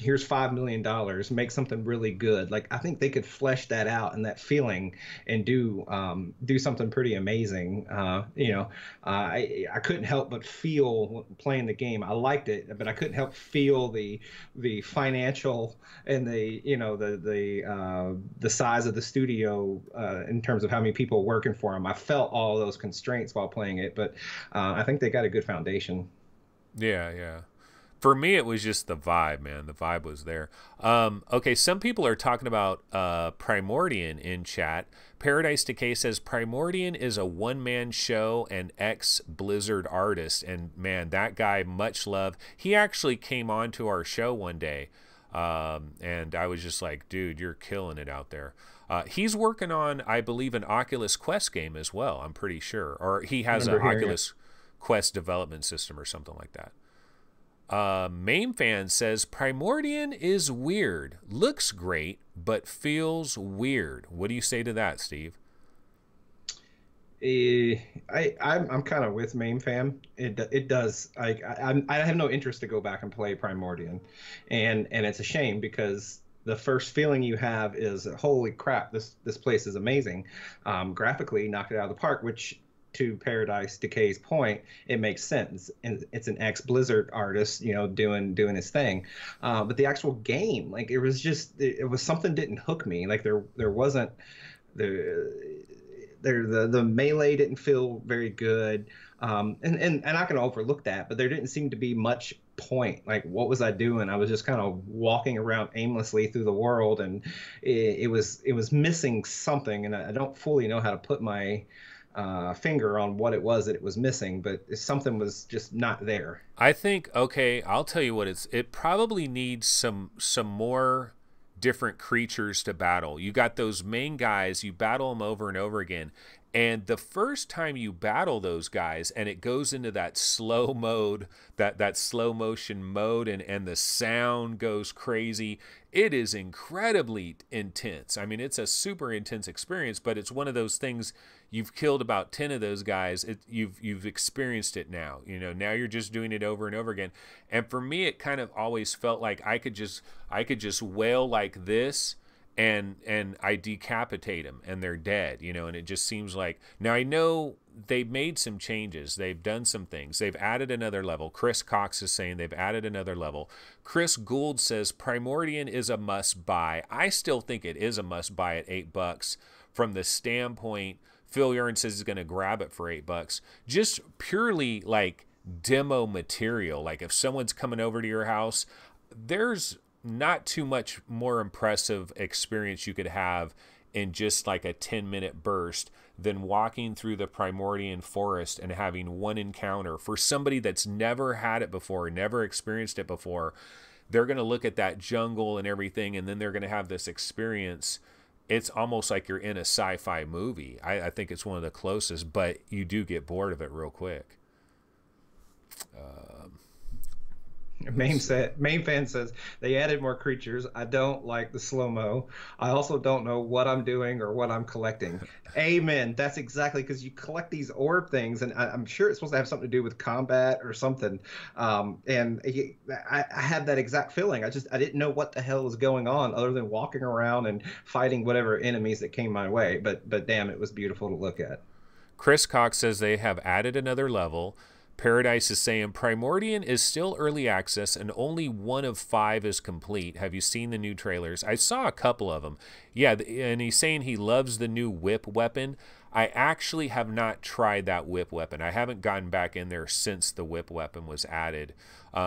here's $5 million, make something really good. Like, I think they could flesh that out and that feeling and do something pretty amazing. I couldn't help but feel playing the game. I liked it, but I couldn't help feel the financial and the size of the studio in terms of how many people working for them. I felt all those constraints while playing it, but I think they got a good foundation. Yeah, yeah. For me, it was just the vibe, man. The vibe was there. Okay, some people are talking about Primordian in chat. Paradise Decay says Primordian is a one-man show and ex-Blizzard artist. And, man, that guy, much love. He actually came on to our show one day. And I was just like, dude, you're killing it out there. He's working on, I believe, an Oculus Quest game as well, I'm pretty sure. Or he has an Oculus Quest development system or something like that. Main Fan says Primordian is weird, looks great, but feels weird. What do you say to that, Steve? I'm kind of with Main Fan. It does. I have no interest to go back and play Primordian, and it's a shame because the first feeling you have is, holy crap, this place is amazing. Graphically, knocked it out of the park, which, to Paradise Decay's point, it makes sense. And it's an ex-Blizzard artist, doing his thing. But the actual game, like, it was something didn't hook me. Like, there wasn't the melee didn't feel very good. And I'm not going to overlook that, but there didn't seem to be much point. Like, what was I doing? I was just kind of walking around aimlessly through the world, and it was missing something, and I don't fully know how to put my finger on what it was that it was missing, but something was just not there. I think, okay, I'll tell you what it probably needs some more different creatures to battle. You got those main guys, you battle them over and over again, and the first time you battle those guys and it goes into that slow mode, that slow motion mode, and the sound goes crazy, it is incredibly intense. I mean, it's a super intense experience, but it's one of those things, you've killed about 10 of those guys, you've experienced it now. Now you're just doing it over and over again. And for me, it kind of always felt like I could just wail like this, and I decapitate them and they're dead, and it just seems like, now I know they've made some changes, they've done some things, they've added another level. Chris Cox is saying they've added another level. Chris Gould says Primordian is a must buy. I still think it is a must buy at $8 from the standpoint. Phil Yarn says he's going to grab it for $8, just purely like demo material. Like, if someone's coming over to your house, there's not too much more impressive experience you could have in just like a 10-minute burst than walking through the Primordian forest and having one encounter. For somebody that's never had it before, never experienced it before, they're going to look at that jungle and everything, and then they're going to have this experience. It's almost like you're in a sci-fi movie. I think it's one of the closest, but you do get bored of it real quick. Main Fan says they added more creatures. I don't like the slow-mo. I also don't know what I'm doing or what I'm collecting. Amen. That's exactly, because you collect these orb things, and I'm sure it's supposed to have something to do with combat or something. And I had that exact feeling. I didn't know what the hell was going on other than walking around and fighting whatever enemies that came my way. But damn, it was beautiful to look at. Chris Cox says they have added another level. Paradise is saying Primordian is still early access and only 1 of 5 is complete. Have you seen the new trailers? I saw a couple of them. Yeah, and he's saying he loves the new whip weapon. I actually have not tried that whip weapon. I haven't gotten back in there since the whip weapon was added.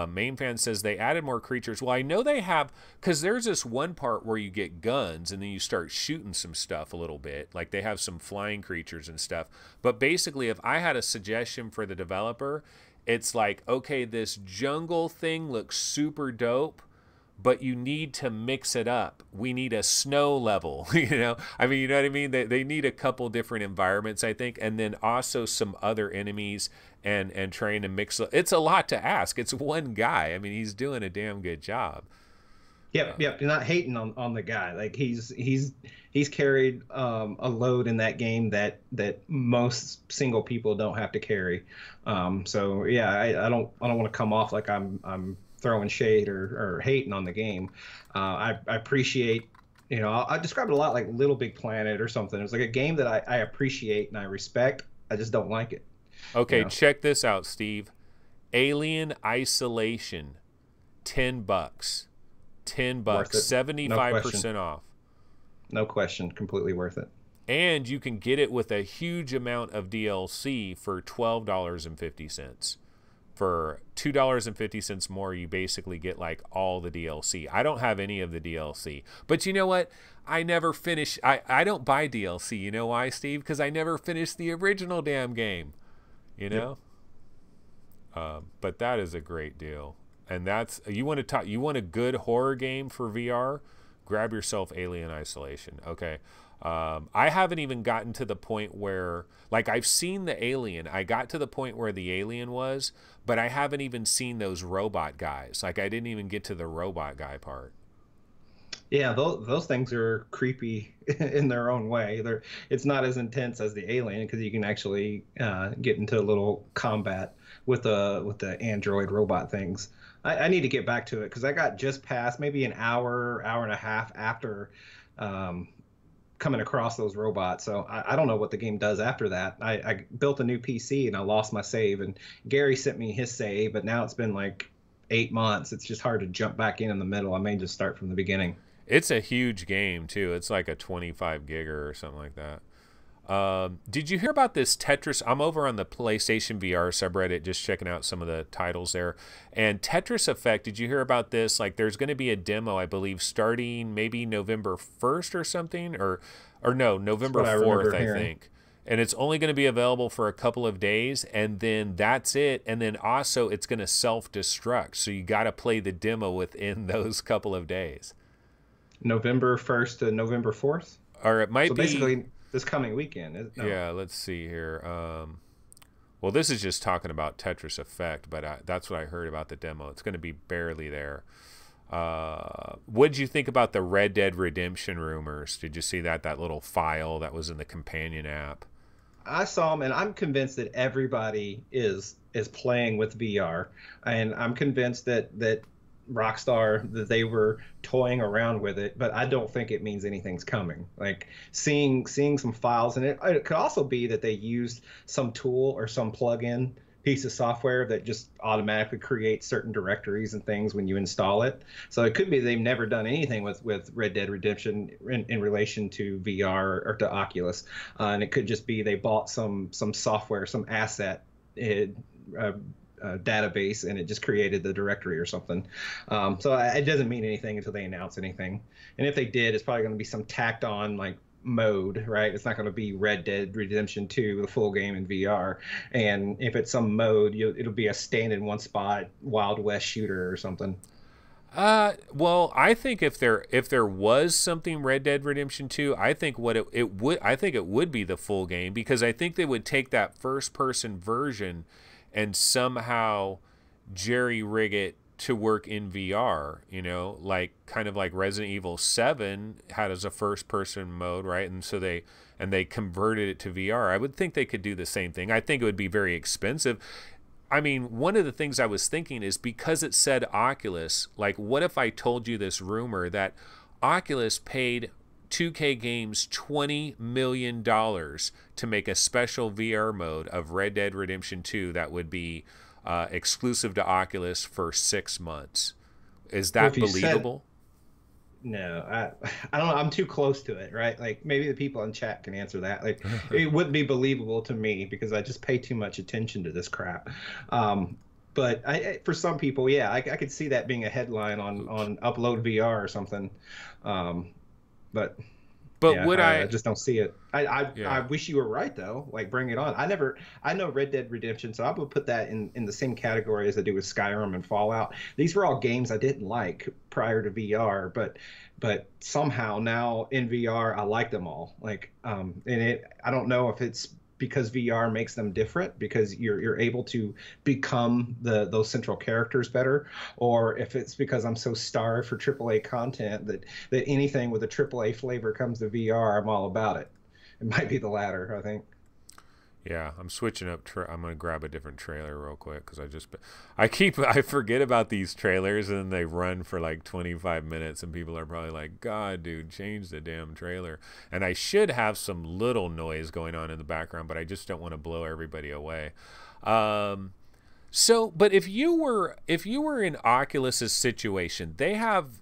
Main Fan says they added more creatures. Well, I know they have, because there's this one part where you get guns and then you start shooting some stuff a little bit. Like, they have some flying creatures and stuff. But basically, if I had a suggestion for the developer, it's like, okay, this jungle thing looks super dope, but you need to mix it up. We need a snow level, I mean, you know what I mean? They need a couple different environments, I think, and then also some other enemies and trying to mix. It's a lot to ask. It's one guy. I mean, he's doing a damn good job. Yep, yep. You're not hating on the guy. Like he's carried a load in that game that most single people don't have to carry. So yeah, I don't want to come off like I'm throwing shade or hating on the game. I appreciate. I describe it a lot like Little Big Planet or something. It's like a game that I appreciate and I respect. I just don't like it. Okay, check this out, Steve. Alien Isolation, $10. $10, Worth it. 75% off. No question, completely worth it. And you can get it with a huge amount of DLC for $12.50. For $2.50 more, you basically get like all the DLC. I don't have any of the DLC. But you know what? I never finish. I don't buy DLC. You know why, Steve? Because I never finished the original damn game. You know? Yep. But that is a great deal. And that's, you want a good horror game for VR? Grab yourself Alien Isolation. Okay. I haven't even gotten to the point where, like, I've seen the alien. I got to the point where the alien was, but I haven't even seen those robot guys. Like, I didn't even get to the robot guy part. Yeah, those things are creepy in their own way. It's not as intense as the alien because you can actually get into a little combat with the android robot things. I need to get back to it because I got just past maybe an hour and a half after coming across those robots. So I don't know what the game does after that. I built a new PC and I lost my save, and Gary sent me his save, but now it's been like 8 months. It's just hard to jump back in the middle. I may just start from the beginning. It's a huge game too. It's like a 25 gigger or something like that. Did you hear about this Tetris? I'm over on the PlayStation VR subreddit just checking out some of the titles there. And Tetris Effect, did you hear about this? Like, there's going to be a demo, I believe, starting maybe November 1st or something, or no, November 4th, I think. And it's only going to be available for a couple of days, and then that's it. And then also it's going to self-destruct, so you got to play the demo within those couple of days. November 1st to November 4th? Or it might be... basically this coming weekend. No. Yeah, let's see here. Well, this is just talking about Tetris Effect, but that's what I heard about the demo. It's going to be barely there. What did you think about the Red Dead Redemption rumors? Did you see that little file that was in the companion app? I saw them, and I'm convinced that everybody is playing with VR, and I'm convinced that Rockstar, that they were toying around with it, but I don't think it means anything's coming. Like seeing some files, and it could also be that they used some tool or some plug-in piece of software that just automatically creates certain directories and things when you install it. So it could be they've never done anything with Red Dead Redemption in relation to VR or to Oculus, and it could just be they bought some software, some asset. Database, and it just created the directory or something. So it doesn't mean anything until they announce anything. And if they did, it's probably going to be some tacked on like mode, right? It's not going to be Red Dead Redemption 2, the full game in VR. And if it's some mode, it'll be a stand in one spot Wild West shooter or something. Well, I think if there was something Red Dead Redemption 2, I think it would be the full game, because I think they would take that first person version and somehow jerry-rig it to work in VR, like kind of like Resident Evil 7 had as a first-person mode, right? And so they converted it to VR. I would think they could do the same thing. I think it would be very expensive. I mean, one of the things I was thinking is, because it said Oculus, like, what if I told you this rumor that Oculus paid 2K Games $20 million to make a special VR mode of Red Dead Redemption 2 that would be exclusive to Oculus for 6 months. Is that believable? No, I don't know. I'm too close to it, right? Like, maybe the people in chat can answer that. Like, it wouldn't be believable to me because I just pay too much attention to this crap. But for some people, yeah, I could see that being a headline on Upload VR or something. But yeah, I just don't see it. I wish you were right though. Like, bring it on. I know Red Dead Redemption, so I would put that in the same category as I do with Skyrim and Fallout. These were all games I didn't like prior to VR, but somehow now in VR I like them all. Like, I don't know if it's because VR makes them different, because you're able to become those central characters better, or if it's because I'm so starved for AAA content that anything with a AAA flavor comes to VR, I'm all about it. It might be the latter, I think. Yeah, I'm switching up. I'm gonna grab a different trailer real quick because I forget about these trailers and then they run for like 25 minutes and people are probably like, God, dude, change the damn trailer. And I should have some little noise going on in the background, but I just don't want to blow everybody away. But if you were in Oculus's situation, they have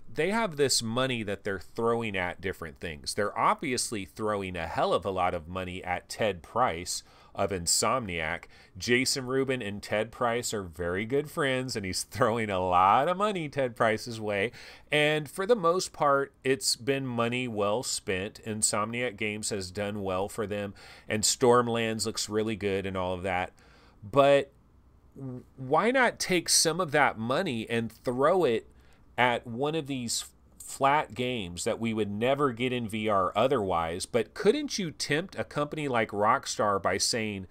this money that they're throwing at different things. They're obviously throwing a hell of a lot of money at Ted Price of Insomniac. Jason Rubin and Ted Price are very good friends, and he's throwing a lot of money Ted Price's way. And for the most part, it's been money well spent. Insomniac Games has done well for them, and Stormlands looks really good and all of that. But why not take some of that money and throw it at one of these flat games that we would never get in VR otherwise? But couldn't you tempt a company like Rockstar by saying,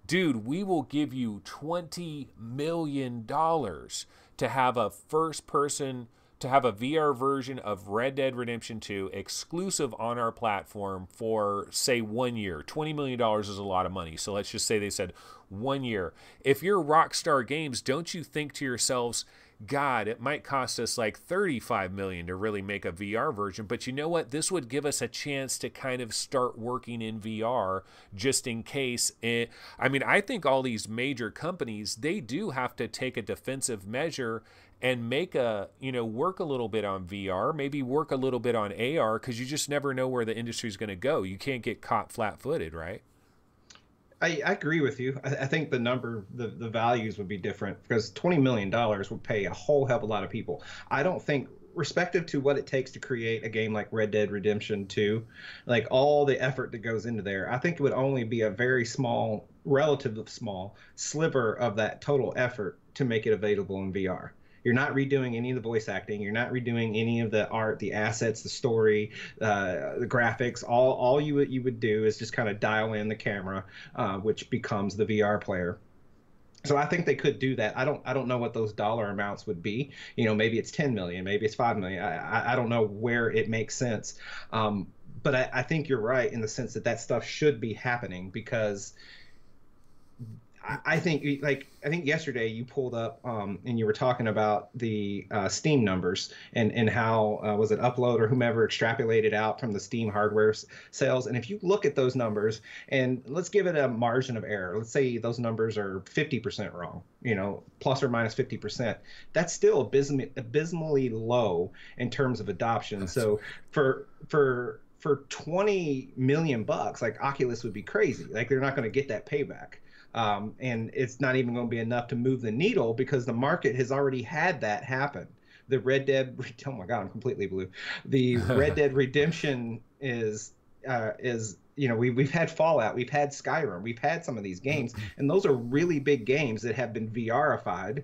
dude, we will give you $20 million to have a VR version of Red Dead Redemption 2 exclusive on our platform for, say, 1 year. $20 million is a lot of money. So let's just say they said 1 year. If you're Rockstar Games, don't you think to yourselves, God, it might cost us like $35 million to really make a VR version, but you know what? This would give us a chance to kind of start working in VR just in case. I think all these major companies, they do have to take a defensive measure and make work a little bit on VR, maybe work a little bit on AR, because you just never know where the industry is going to go. You can't get caught flat-footed, right? I agree with you. I think the values would be different, because $20 million would pay a whole hell of a lot of people. I don't think, respective to what it takes to create a game like Red Dead Redemption 2, like all the effort that goes into there, I think it would only be a very small, relatively small sliver of that total effort to make it available in VR. You're not redoing any of the voice acting. You're not redoing any of the art, the assets, the story, the graphics. All you would do is just kind of dial in the camera, which becomes the VR player. So I think they could do that. I don't know what those dollar amounts would be. Maybe it's 10 million, maybe it's 5 million. I don't know where it makes sense. But I think you're right in the sense that stuff should be happening, because I think yesterday you pulled up and you were talking about the Steam numbers and how was it Upload or whomever extrapolated out from the Steam hardware sales. And if you look at those numbers, and let's give it a margin of error, let's say those numbers are 50% wrong, plus or minus 50%, that's still abysmally low in terms of adoption. So for 20 million bucks, like Oculus would be crazy. Like they're not going to get that payback. And it's not even going to be enough to move the needle, because the market has already had that happen. The Red Dead, oh my God, I'm completely blue. The Red Dead Redemption is we've had Fallout, we've had Skyrim, we've had some of these games, and those are really big games that have been VRified.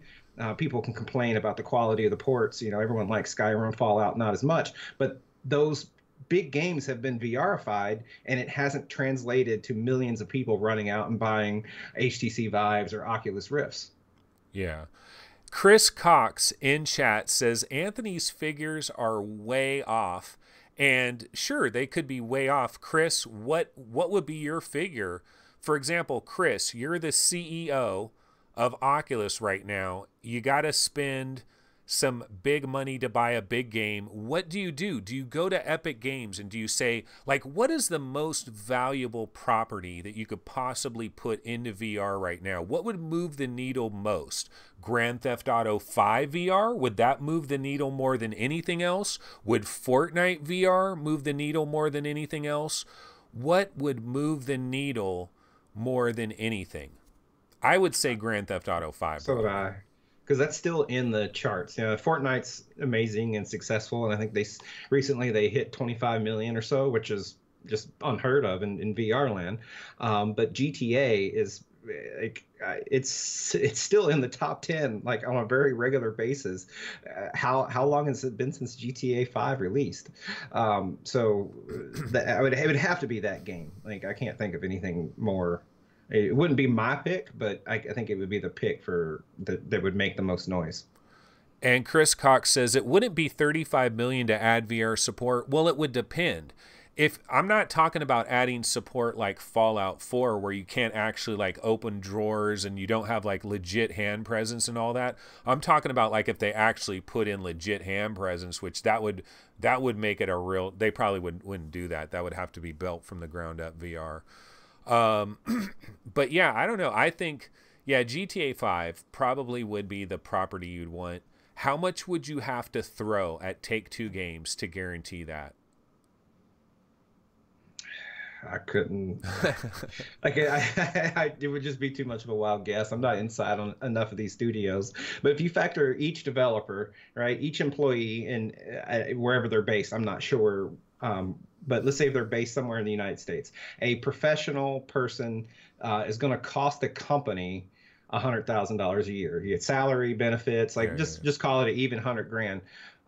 People can complain about the quality of the ports. Everyone likes Skyrim, Fallout, not as much, but those big games have been VRified, and it hasn't translated to millions of people running out and buying HTC Vives or Oculus Rifts. Yeah. Chris Cox in chat says Anthony's figures are way off. And sure, they could be way off. Chris, what would be your figure? For example, Chris, you're the CEO of Oculus right now. You got to spend some big money to buy a big game. What do? Do you go to Epic Games and do you say, like, what is the most valuable property that you could possibly put into VR right now? What would move the needle most? Grand Theft Auto 5 VR? Would that move the needle more than anything else? Would Fortnite VR move the needle more than anything else? What would move the needle more than anything? I would say Grand Theft Auto 5. So would I. Because that's still in the charts. Fortnite's amazing and successful, and I think they recently hit 25 million or so, which is just unheard of in VR land. But GTA is it's still in the top 10, like on a very regular basis. How long has it been since GTA 5 released? So it would have to be that game. Like I can't think of anything more It wouldn't be my pick, but I think it would be the pick for that would make the most noise. And Chris Cox says it wouldn't be $35 million to add VR support. Well, it would depend. If I'm not talking about adding support like Fallout 4, where you can't actually like open drawers and you don't have like legit hand presence and all that. I'm talking about like if they actually put in legit hand presence, which that would make it a real. They probably wouldn't do that. That would have to be built from the ground up VR. But yeah, I don't know. I think GTA 5 probably would be the property you'd want. How much would you have to throw at Take-Two Games to guarantee that? I couldn't. Like, it would just be too much of a wild guess. I'm not inside on enough of these studios. But if you factor each developer, right, each employee, and wherever they're based, I'm not sure. But let's say if they're based somewhere in the United States, a professional person is going to cost the company $100,000 a year. You get salary, benefits, like just call it an even $100,000.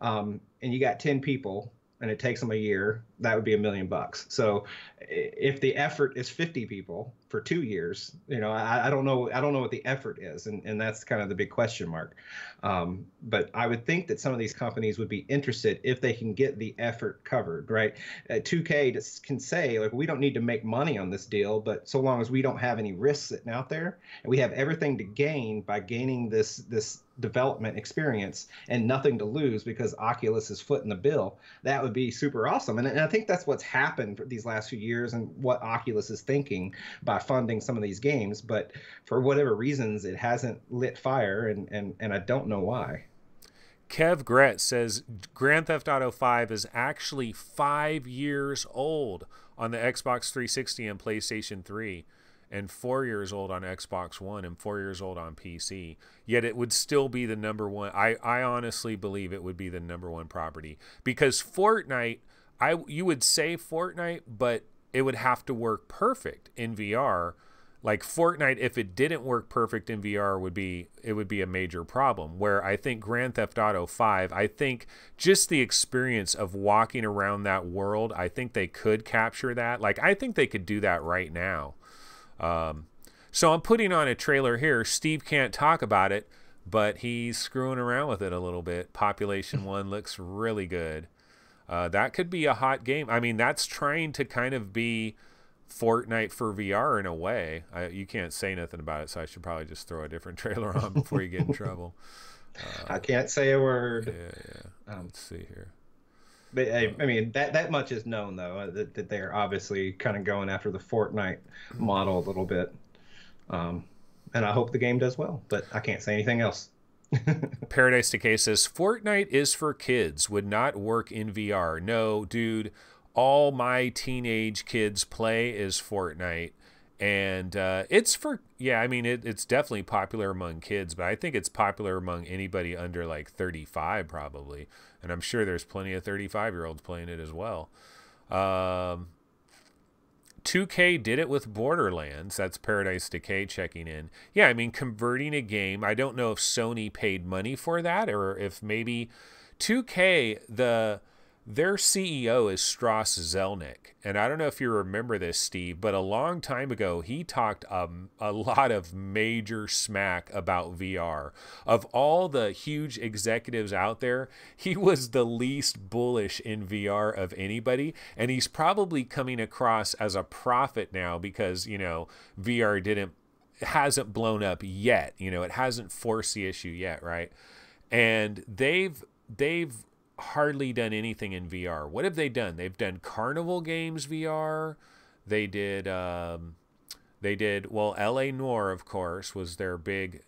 And you got 10 people, and it takes them a year. That would be $1 million. So if the effort is 50 people for 2 years, I don't know what the effort is, and that's kind of the big question mark. But I would think that some of these companies would be interested if they can get the effort covered, right? 2K can say, like, we don't need to make money on this deal, but so long as we don't have any risks sitting out there, and we have everything to gain by gaining this development experience and nothing to lose because Oculus is footing the bill, that would be super awesome. And I think that's what's happened for these last few years and what Oculus is thinking by funding some of these games. But for whatever reasons, it hasn't lit fire, and I don't know why. Kev Gret says Grand Theft Auto 5 is actually 5 years old on the Xbox 360 and PlayStation 3. And 4 years old on Xbox One and 4 years old on PC. Yet it would still be the number one. I honestly believe it would be the number one property. Because Fortnite, you would say Fortnite, but it would have to work perfect in VR. Like Fortnite, if it didn't work perfect in VR, it would be a major problem. Where I think Grand Theft Auto 5, I think just the experience of walking around that world, I think they could capture that. Like I think they could do that right now. So I'm putting on a trailer here. Steve can't talk about it, but he's screwing around with it a little bit. Population 1 looks really good. That could be a hot game. I mean, that's trying to kind of be Fortnite for VR in a way. You can't say nothing about it, so I should probably just throw a different trailer on before you get in trouble. I can't say a word. Yeah. Let's see here. But I mean, that much is known, though, that they're obviously kind of going after the Fortnite model a little bit. And I hope the game does well, but I can't say anything else. Paradise Decay says, Fortnite is for kids, would not work in VR. No, dude, all my teenage kids play is Fortnite. And it's for, I mean, it's definitely popular among kids, but I think it's popular among anybody under like 35 probably. And I'm sure there's plenty of 35-year-olds playing it as well. 2K did it with Borderlands. That's Paradise Decay checking in. Yeah, I mean, converting a game. I don't know if Sony paid money for that or if maybe 2K, their CEO is Strauss Zelnick. And I don't know if you remember this, Steve, but a long time ago, he talked a lot of major smack about VR. Of all the huge executives out there, he was the least bullish in VR of anybody. And he's probably coming across as a prophet now because, VR hasn't blown up yet. It hasn't forced the issue yet, right? And they've hardly done anything in VR. What have they done? They've done Carnival Games VR. They did LA Noire, of course, was their big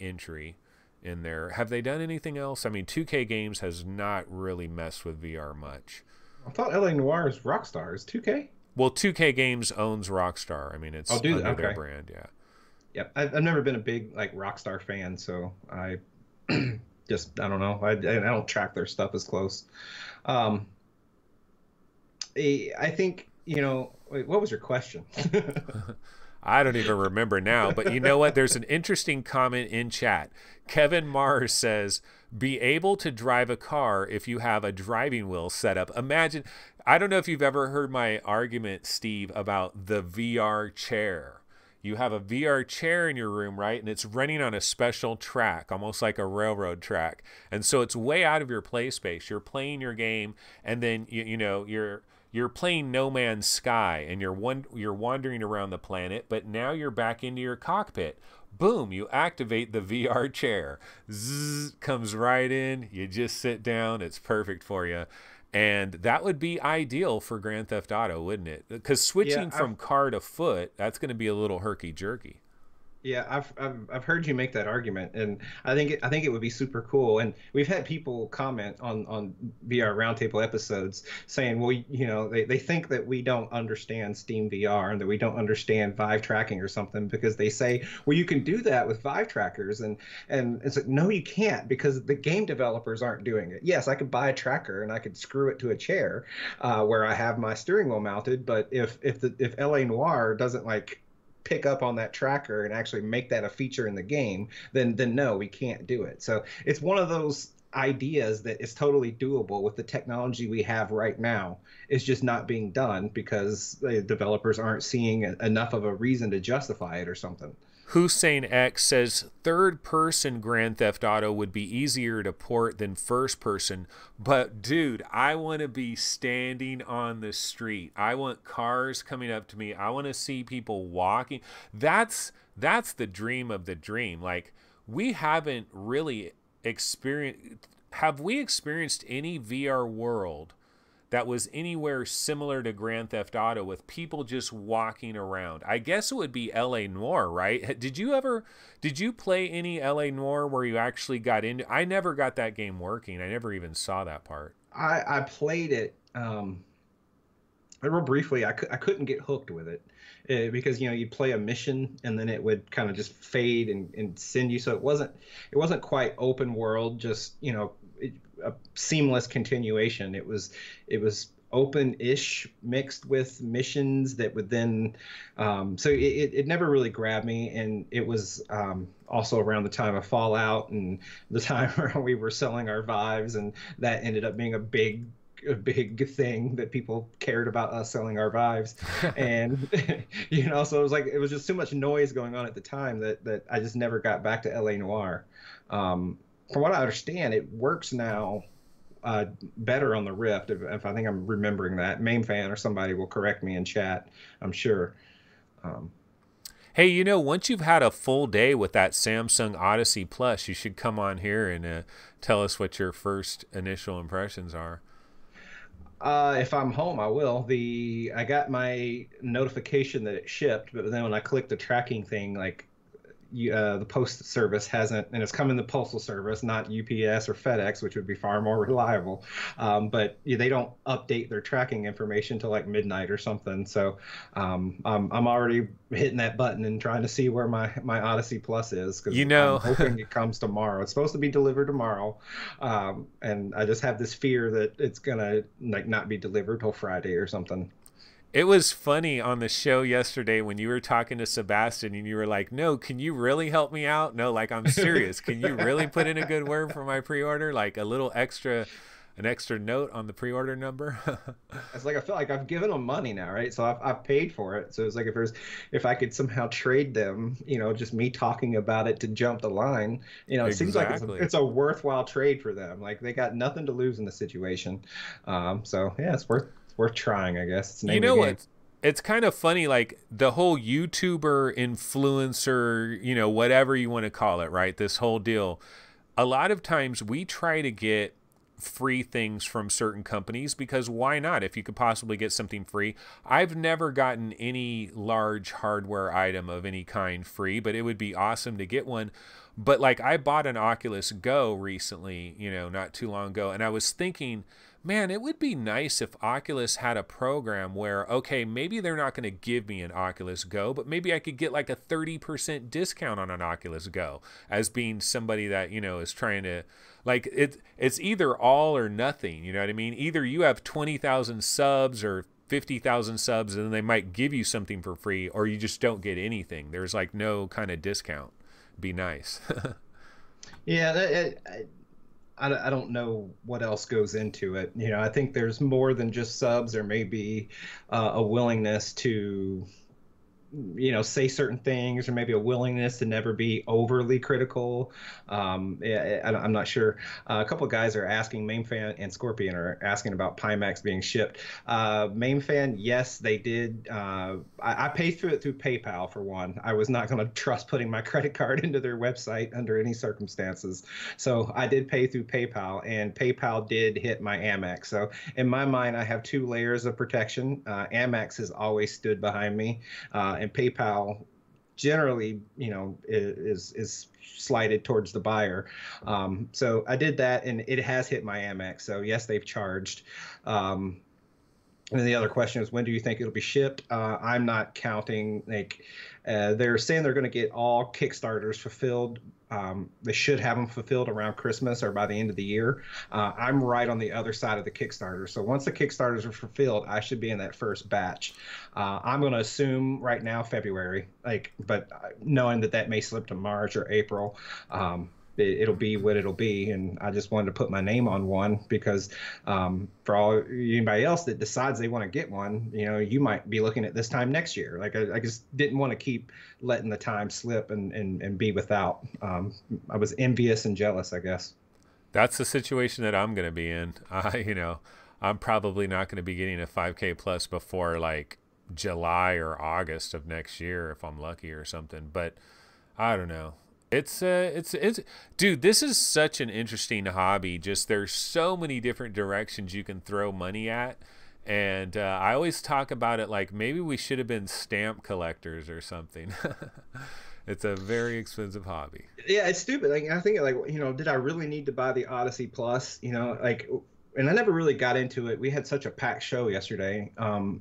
entry in there. Have they done anything else? I mean, 2K Games has not really messed with VR much. I thought LA Noire is Rockstar. Is 2K? Well, 2K Games owns Rockstar. I mean, it's under their brand, yeah. Yep. I've never been a big Rockstar fan, so I I don't know. I don't track their stuff as close. I think, wait, what was your question? I don't even remember now, but you know what? There's an interesting comment in chat. Kevin Mars says, be able to drive a car if you have a driving wheel set up. Imagine, I don't know if you've ever heard my argument, Steve, about the VR chair. you have a VR chair in your room, right? And it's running on a special track, almost like a railroad track. And so it's way out of your play space. You're playing your game, and then you're playing No Man's Sky, and you're wandering around the planet, but now you're back into your cockpit. Boom, you activate the VR chair. Zzz, comes right in. You just sit down. It's perfect for you. And that would be ideal for Grand Theft Auto, wouldn't it? Because switching from car to foot, that's going to be a little herky-jerky. Yeah, I've heard you make that argument, and I think it would be super cool. And we've had people comment on VR Roundtable episodes saying, well, they think that we don't understand Steam VR and that we don't understand Vive tracking or something, because they say, well, you can do that with Vive trackers, and it's like, no, you can't, because the game developers aren't doing it. Yes, I could buy a tracker and I could screw it to a chair where I have my steering wheel mounted, but if LA Noire doesn't like pick up on that tracker and actually make that a feature in the game, then no, we can't do it. So it's one of those ideas that is totally doable with the technology we have right now. It's just not being done because the developers aren't seeing enough of a reason to justify it or something. Hussein X says third person Grand Theft Auto would be easier to port than first person, but dude, I want to be standing on the street. I want cars coming up to me. I want to see people walking. That's the dream of the dream. Like, we haven't really have we experienced any VR world that was anywhere similar to Grand Theft Auto with people just walking around? I guess it would be LA Noire, right? Did you play any LA Noire where you actually got into? I never got that game working. I never even saw that part. I played it real briefly. I couldn't get hooked with it because you'd play a mission and then it would kind of just fade and send you. So it wasn't quite open world, just a seamless continuation. It was open-ish mixed with missions that would then so it never really grabbed me. And it was also around the time of Fallout and the time where we were selling our Vives, and that ended up being a big thing that people cared about us selling our Vives. And so it was just too much noise going on at the time that I just never got back to LA Noire. From what I understand, it works now better on the Rift, if I think I'm remembering that. Main fan or somebody will correct me in chat, I'm sure. Hey, once you've had a full day with that Samsung Odyssey Plus, you should come on here and tell us what your first initial impressions are. If I'm home, I will. I got my notification that it shipped, but then when I clicked the tracking thing, like the post service hasn't, and it's coming the postal service, not UPS or FedEx, which would be far more reliable. But they don't update their tracking information till like midnight or something. So I'm already hitting that button and trying to see where my Odyssey Plus is, because I'm hoping it comes tomorrow. It's supposed to be delivered tomorrow, and I just have this fear that it's gonna not be delivered till Friday or something. It was funny on the show yesterday when you were talking to Sebastian and you were like, no, can you really help me out? No, like, I'm serious. Can you really put in a good word for my pre-order? Like an extra note on the pre-order number? It's like, I feel like I've given them money now, right? So I've paid for it. So it's like, if I could somehow trade them, just me talking about it to jump the line, it seems like it's a worthwhile trade for them. Like, they got nothing to lose in the situation. So yeah, it's worth trying, I guess. It's the name of the game. It's kind of funny, like the whole YouTuber, influencer, whatever you want to call it, right? This whole deal. A lot of times we try to get free things from certain companies because why not? If you could possibly get something free. I've never gotten any large hardware item of any kind free, but it would be awesome to get one. But like, I bought an Oculus Go recently, not too long ago, and I was thinking, man, it would be nice if Oculus had a program where, okay, maybe they're not going to give me an Oculus Go, but maybe I could get like a 30% discount on an Oculus Go as being somebody that, is trying to, like, it's either all or nothing, you know what I mean? Either you have 20,000 subs or 50,000 subs and then they might give you something for free, or you just don't get anything. There's like no kind of discount. Be nice. Yeah, I don't know what else goes into it. I think there's more than just subs. There may be a willingness to say certain things, or maybe a willingness to never be overly critical. I'm not sure. A couple of guys are asking, Mainfan and Scorpion are asking about Pimax being shipped. Mainfan, yes, they did. I paid through it through PayPal for one. I was not going to trust putting my credit card into their website under any circumstances. So I did pay through PayPal, and PayPal did hit my Amex. So in my mind, I have two layers of protection. Amex has always stood behind me. And PayPal generally, is slighted towards the buyer. So I did that, and it has hit my Amex. So yes, they've charged. And then the other question is, when do you think it'll be shipped? I'm not counting. They're saying they're going to get all Kickstarters fulfilled. They should have them fulfilled around Christmas or by the end of the year. I'm right on the other side of the Kickstarter. So once the Kickstarters are fulfilled, I should be in that first batch. I'm going to assume right now February, but knowing that may slip to March or April. It'll be what it'll be, and I just wanted to put my name on one because for anybody else that decides they want to get one, you might be looking at this time next year. I just didn't want to keep letting the time slip and be without. I was envious and jealous, I guess. That's the situation that I'm going to be in. I'm probably not going to be getting a 5K plus before like July or August of next year if I'm lucky or something. But I don't know. It's dude, this is such an interesting hobby. Just there's so many different directions you can throw money at. And I always talk about it like maybe we should have been stamp collectors or something. It's a very expensive hobby. Yeah, it's stupid. I think did I really need to buy the Odyssey Plus? And I never really got into it. We had such a packed show yesterday.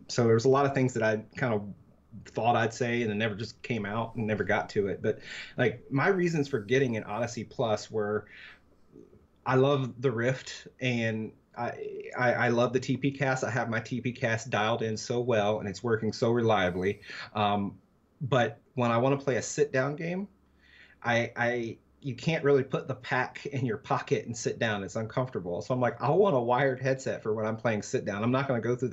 So there was a lot of things that I kind of thought I'd say and it never just came out and never got to it. But my reasons for getting an Odyssey Plus were I love the Rift, and I love the TP cast. I have my TP cast dialed in so well, and it's working so reliably. But when I want to play a sit down game, you can't really put the pack in your pocket and sit down. It's uncomfortable. So I'm like, I want a wired headset for when I'm playing sit down. I'm not going to go through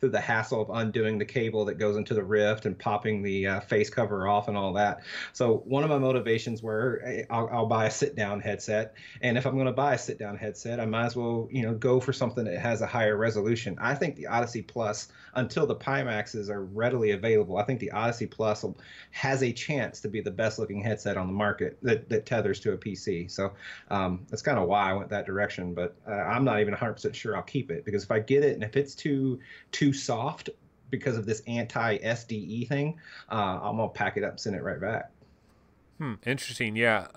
the hassle of undoing the cable that goes into the Rift and popping the face cover off and all that. So one of my motivations were I'll buy a sit down headset. And if I'm going to buy a sit down headset, I might as well, go for something that has a higher resolution. I think the Odyssey Plus, until the Pimaxes are readily available, I think the Odyssey Plus has a chance to be the best looking headset on the market that tethers to a PC. So that's kind of why I went that direction. But I'm not even 100% sure I'll keep it, because if I get it and if it's too soft because of this anti-SDE thing, I'm gonna pack it up and send it right back. Interesting. Yeah.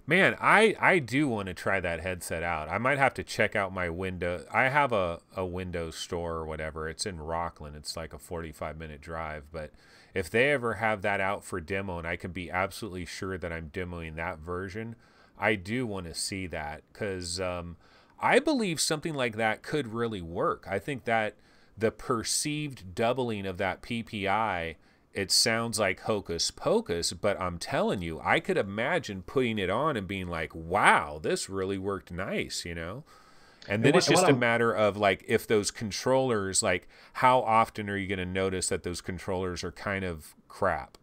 Man, I do want to try that headset out. I might have to check out my window. I have a Windows store or whatever. It's in Rockland. It's like a 45-minute drive. But if they ever have that out for demo and I can be absolutely sure that I'm demoing that version, I do want to see that, because I believe something like that could really work. I think that the perceived doubling of that PPI, it sounds like hocus pocus, but I'm telling you, I could imagine putting it on and being like, wow, this really worked nice, And then it's just a matter of if those controllers, how often are you going to notice that those controllers are kind of crap?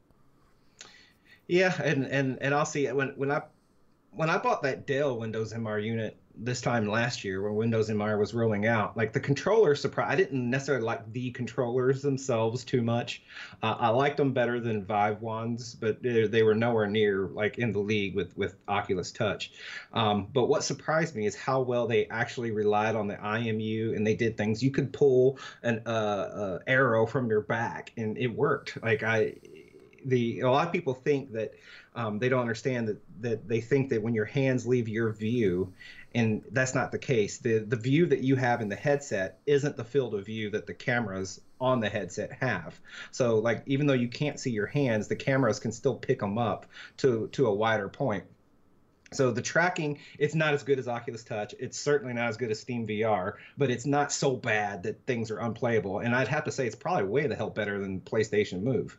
Yeah, and I'll see when I bought that Dell Windows MR unit this time last year when Windows MR was rolling out, the controller I didn't necessarily like the controllers themselves too much. I liked them better than Vive ones, but they were nowhere near in the league with Oculus Touch. But what surprised me is how well they actually relied on the IMU, and they did things. You could pull an arrow from your back and it worked. A lot of people think that they don't understand that they think that when your hands leave your view, and that's not the case. The view that you have in the headset isn't the field of view that the cameras on the headset have. So even though you can't see your hands, the cameras can still pick them up to a wider point. So the tracking, it's not as good as Oculus Touch. It's certainly not as good as Steam VR, but it's not so bad that things are unplayable. And I'd have to say it's probably way the hell better than PlayStation Move.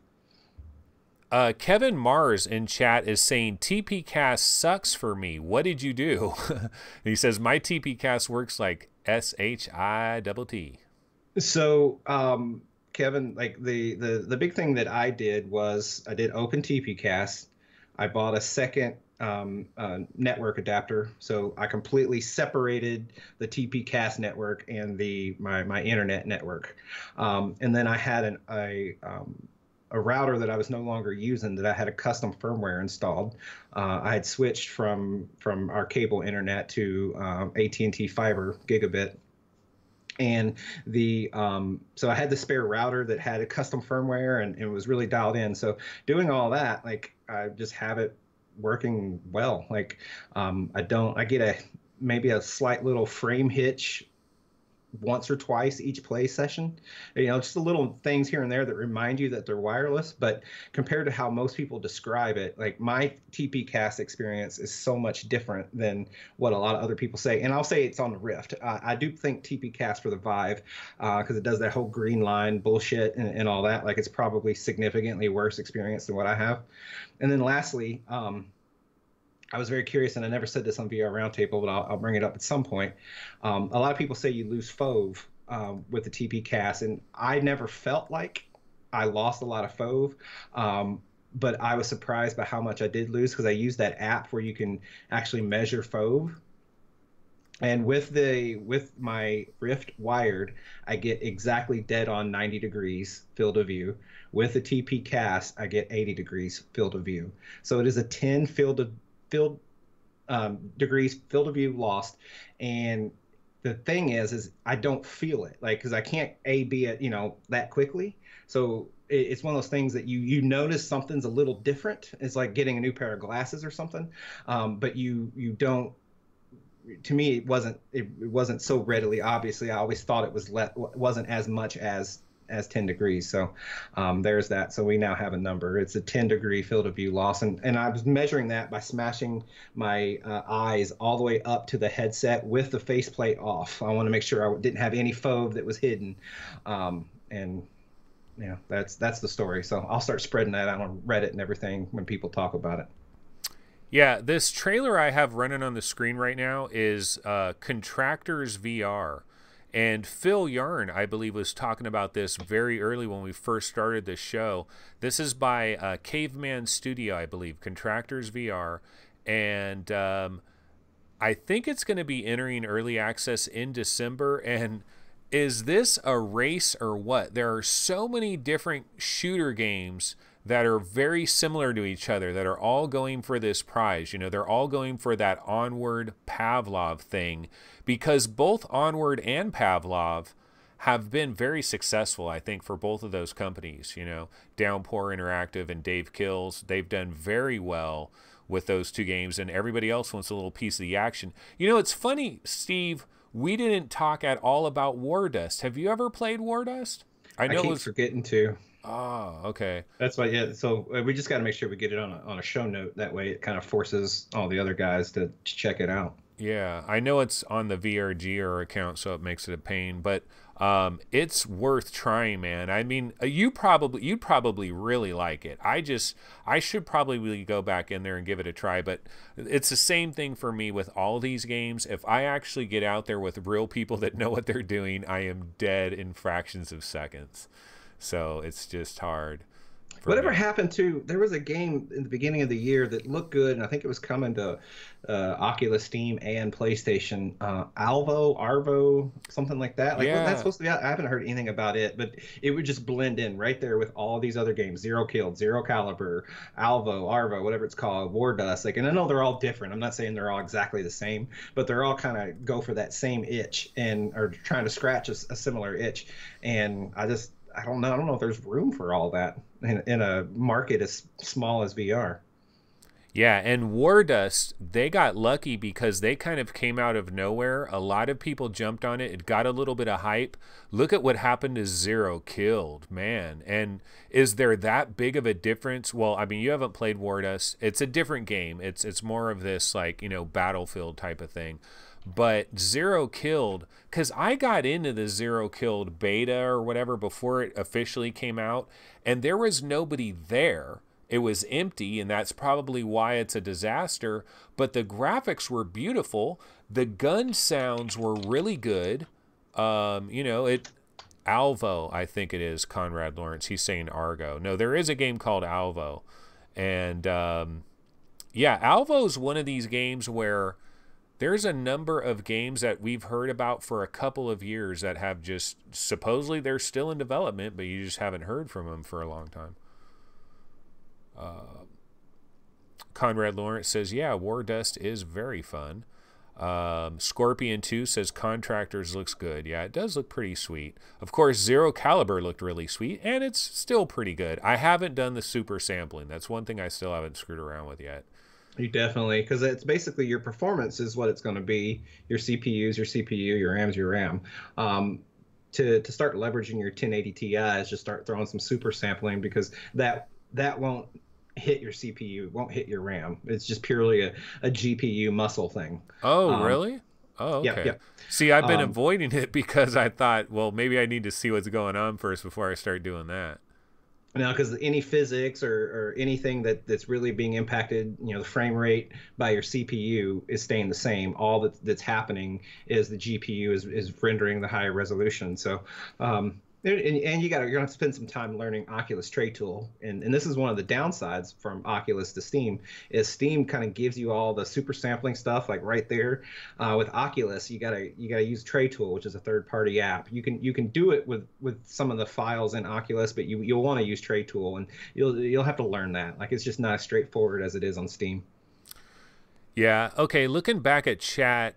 Kevin Mars in chat is saying TPcast sucks for me. What did you do? He says my TPcast works like SHITT. So Kevin, like the big thing that I did was I did open TPcast. I bought a second network adapter, so I completely separated the TPcast network and my internet network. And then I had a router that I was no longer using that I had a custom firmware installed. I had switched from our cable internet to AT&T fiber gigabit. And so I had the spare router that had a custom firmware and it was really dialed in. So doing all that, like I just have it working well. Like I get maybe a slight little frame hitch once or twice each play session. Just the little things here and there that remind you that they're wireless. But compared to how most people describe it, like my TPcast experience is so much different than what a lot of other people say. And I'll say it's on the Rift. I do think TPcast for the Vive, because it does that whole green line bullshit and all that. Like it's probably significantly worse experience than what I have. And then lastly, I was very curious, and I never said this on VR Roundtable, but I'll bring it up at some point. A lot of people say you lose FOV with the TPcast, and I never felt like I lost a lot of FOV, but I was surprised by how much I did lose because I used that app where you can actually measure FOV. And with my Rift wired, I get exactly dead on 90 degrees field of view. With the TPcast, I get 80 degrees field of view. So it is a 10 degrees field of view lost. And the thing is I don't feel it, like, because I can't A/B it that quickly. So it's one of those things that you notice something's a little different. It's like getting a new pair of glasses or something, but you don't. To me, it wasn't so readily. Obviously, I always thought it wasn't as much as 10 degrees. So there's that. So we now have a number. It's a 10-degree field of view loss. And I was measuring that by smashing my eyes all the way up to the headset with the faceplate off. I want to make sure I didn't have any FOV that was hidden. And that's the story. So I'll start spreading that out on Reddit and everything when people talk about it. Yeah, this trailer I have running on the screen right now is Contractors VR. And Phil Yarn, I believe, was talking about this very early when we first started this show. This is by Caveman Studio, I believe, Contractors VR. And I think it's going to be entering early access in December. And is this a race or what? There are so many different shooter games that are very similar to each other, that are all going for this prize. They're all going for that Onward Pavlov thing, because both Onward and Pavlov have been very successful, I think, for both of those companies. Downpour Interactive and Dave Kills, they've done very well with those two games, and everybody else wants a little piece of the action. It's funny, Steve, we didn't talk at all about Wardust. Have you ever played Wardust? I keep forgetting to. Oh, okay. That's why, yeah. So we just got to make sure we get it on a show note. That way it kind of forces all the other guys to check it out. Yeah, I know it's on the VRGR account, so it makes it a pain, but it's worth trying, man. I mean, you'd probably really like it. I should probably go back in there and give it a try, but it's the same thing for me with all these games. If I actually get out there with real people that know what they're doing, I am dead in fractions of seconds. So it's just hard. Whatever happened to, there was a game in the beginning of the year that looked good, and I think it was coming to Oculus, Steam, and PlayStation. Arvo, something like that. Like, yeah. That's supposed to be out? I haven't heard anything about it, but it would just blend in right there with all these other games. Zero Killed, Zero Caliber, Arvo, whatever it's called, Wardust. Like, and I know they're all different. I'm not saying they're all exactly the same, but they're all kind of go for that same itch and are trying to scratch a similar itch. And I don't know. I don't know if there's room for all that in a market as small as VR. Yeah, and Wardust, they got lucky because they kind of came out of nowhere. A lot of people jumped on it. It got a little bit of hype. Look at what happened to Zero Killed, man. And is there that big of a difference? Well, I mean, you haven't played Wardust. It's a different game. It's more of this, like, Battlefield type of thing. But Zero Killed, because I got into the Zero Killed beta or whatever before it officially came out, and there was nobody there. It was empty, and that's probably why it's a disaster. But the graphics were beautiful. The gun sounds were really good. Alvo, I think it is, Conrad Lawrence. He's saying Argo. No, there is a game called Alvo. And yeah, Alvo's one of these games where there's a number of games that we've heard about for a couple of years that have just, supposedly they're still in development, but you just haven't heard from them for a long time. Conrad Lawrence says, yeah, War Dust is very fun. Scorpion 2 says Contractors looks good. Yeah, it does look pretty sweet. Of course, Zero Caliber looked really sweet, and it's still pretty good. I haven't done the super sampling. That's one thing I still haven't screwed around with yet. You definitely, because it's basically your performance is what it's going to be. Your CPUs, your CPU, your RAM's your RAM. To start leveraging your 1080 Ti, just start throwing some super sampling, because that won't hit your CPU, it won't hit your RAM. It's just purely a GPU muscle thing. Oh, really? Oh, okay. Yeah. See, I've been avoiding it because I thought, well, maybe I need to see what's going on first before I start doing that. Now, because any physics or anything that's really being impacted, the frame rate by your CPU is staying the same. All that's happening is the GPU is rendering the higher resolution. So, and you're gonna have to spend some time learning Oculus Tray Tool, and this is one of the downsides from Oculus to Steam, is Steam kind of gives you all the super sampling stuff like right there. With Oculus, you gotta use Tray Tool, which is a third-party app. You can do it with some of the files in Oculus, but you'll want to use Tray Tool, and you'll have to learn that. Like, it's just not as straightforward as it is on Steam. Yeah, okay, looking back at chat,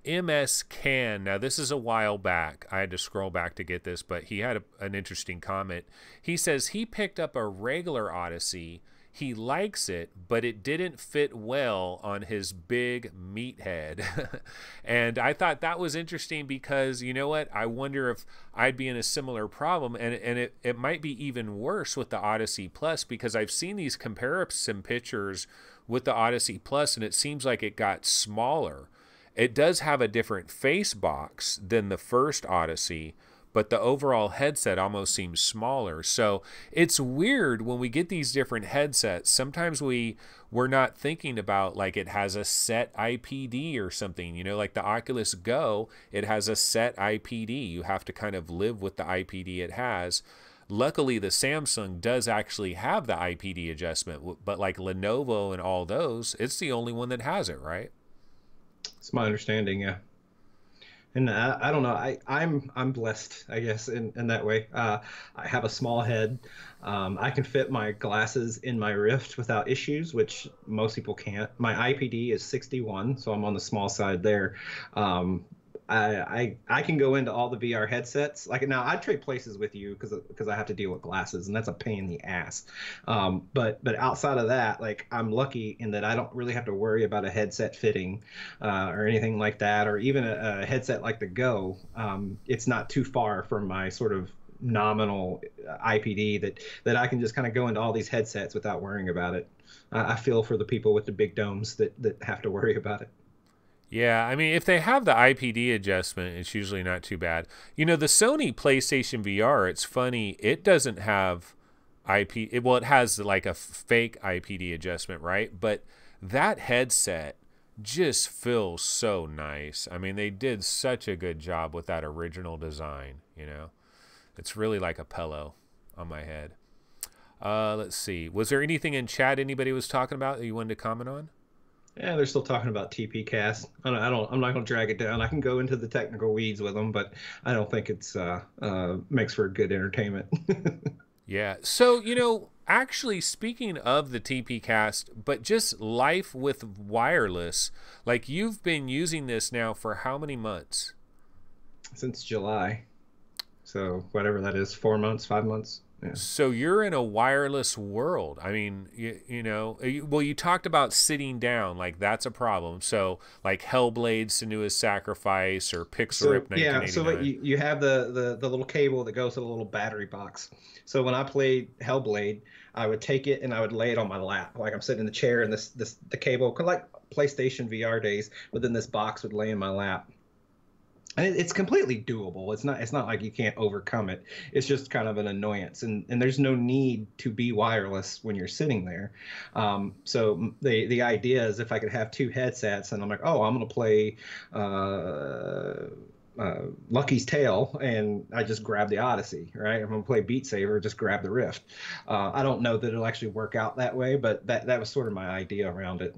MS Can, now this is a while back. I had to scroll back to get this, but he had an interesting comment. He says he picked up a regular Odyssey. He likes it, but it didn't fit well on his big meathead. And I thought that was interesting because, you know what? I wonder if I'd be in a similar problem, and it might be even worse with the Odyssey Plus, because I've seen these comparison pictures with the Odyssey Plus, and it seems like it got smaller. It does have a different face box than the first Odyssey, but the overall headset almost seems smaller. So it's weird when we get these different headsets. Sometimes we're not thinking about, like, it has a set IPD or something, like the Oculus Go, it has a set IPD. You have to kind of live with the IPD it has. Luckily, the Samsung does actually have the IPD adjustment, but like Lenovo and all those, it's the only one that has it, right? It's my understanding, yeah. And I don't know. I'm blessed, I guess, in that way. I have a small head. I can fit my glasses in my Rift without issues, which most people can't. My IPD is 61, so I'm on the small side there. I can go into all the VR headsets. Like, now I trade places with you because I have to deal with glasses, and that's a pain in the ass. But outside of that, like, I'm lucky in that I don't really have to worry about a headset fitting or anything like that, or even a headset like the Go. It's not too far from my sort of nominal IPD that I can just kind of go into all these headsets without worrying about it. I feel for the people with the big domes that have to worry about it. Yeah, I mean, if they have the IPD adjustment, it's usually not too bad. The Sony PlayStation VR, it's funny, it doesn't have well, it has like a fake IPD adjustment, right? But that headset just feels so nice. I mean, they did such a good job with that original design, It's really like a pillow on my head. Let's see. Was there anything in chat anybody was talking about that you wanted to comment on? Yeah, they're still talking about TP Cast. I'm not going to drag it down. I can go into the technical weeds with them, but I don't think it's makes for good entertainment. Yeah. So, actually, speaking of the TP Cast, but just life with wireless, like, you've been using this now for how many months? Since July. So whatever that is, 4 months, 5 months. Yeah. So you're in a wireless world. I mean, well, you talked about sitting down, like that's a problem. So like Hellblade, Senua's Sacrifice, or Pixar Rip 1989. Yeah, so you have the little cable that goes to the little battery box. So when I played Hellblade, I would take it and I would lay it on my lap, like I'm sitting in the chair, and the cable, like PlayStation VR days, but then this box would lay in my lap. And it's completely doable. It's not like you can't overcome it. It's just kind of an annoyance, and there's no need to be wireless when you're sitting there. So the idea is if I could have two headsets, and I'm like, oh, I'm gonna play Lucky's Tale, and I just grab the Odyssey, right? I'm gonna play Beat Saber, just grab the Rift. I don't know that it'll actually work out that way, but that was sort of my idea around it.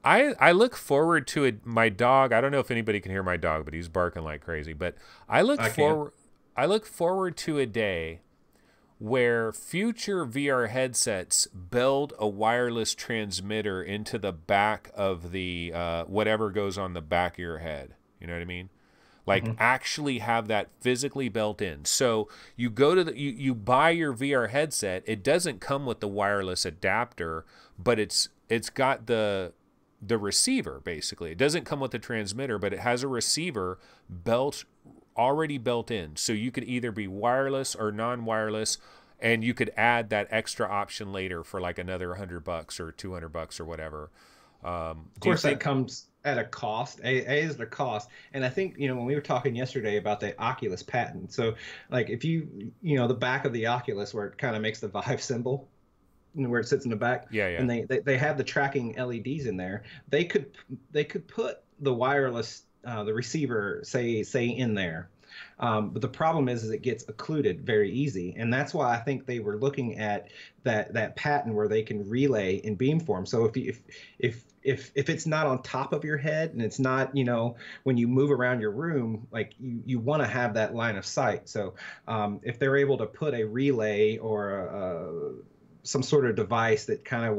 I look forward to it. My dog, I don't know if anybody can hear my dog, but he's barking like crazy. But I can. I look forward to a day where future VR headsets build a wireless transmitter into the back of the whatever goes on the back of your head. You know what I mean? Like Hmm. actually have that physically built in. So you go to you buy your VR headset. It doesn't come with the wireless adapter, but it's got the receiver basically. It doesn't come with the transmitter, but it has a receiver already built in. So you could either be wireless or non-wireless, and you could add that extra option later for like another $100 or $200 or whatever. Of Do you course, that think? comes at a cost. A is the cost, and I think when we were talking yesterday about the Oculus patent. So, like, if the back of the Oculus where it kind of makes the Vive symbol, where it sits in the back, Yeah, yeah. and they have the tracking LEDs in there. They could put the wireless the receiver say in there. But the problem is it gets occluded very easy, and that's why I think they were looking at that patent where they can relay in beamform. So if it's not on top of your head and it's not when you move around your room, like you want to have that line of sight. So if they're able to put a relay or some sort of device that kind of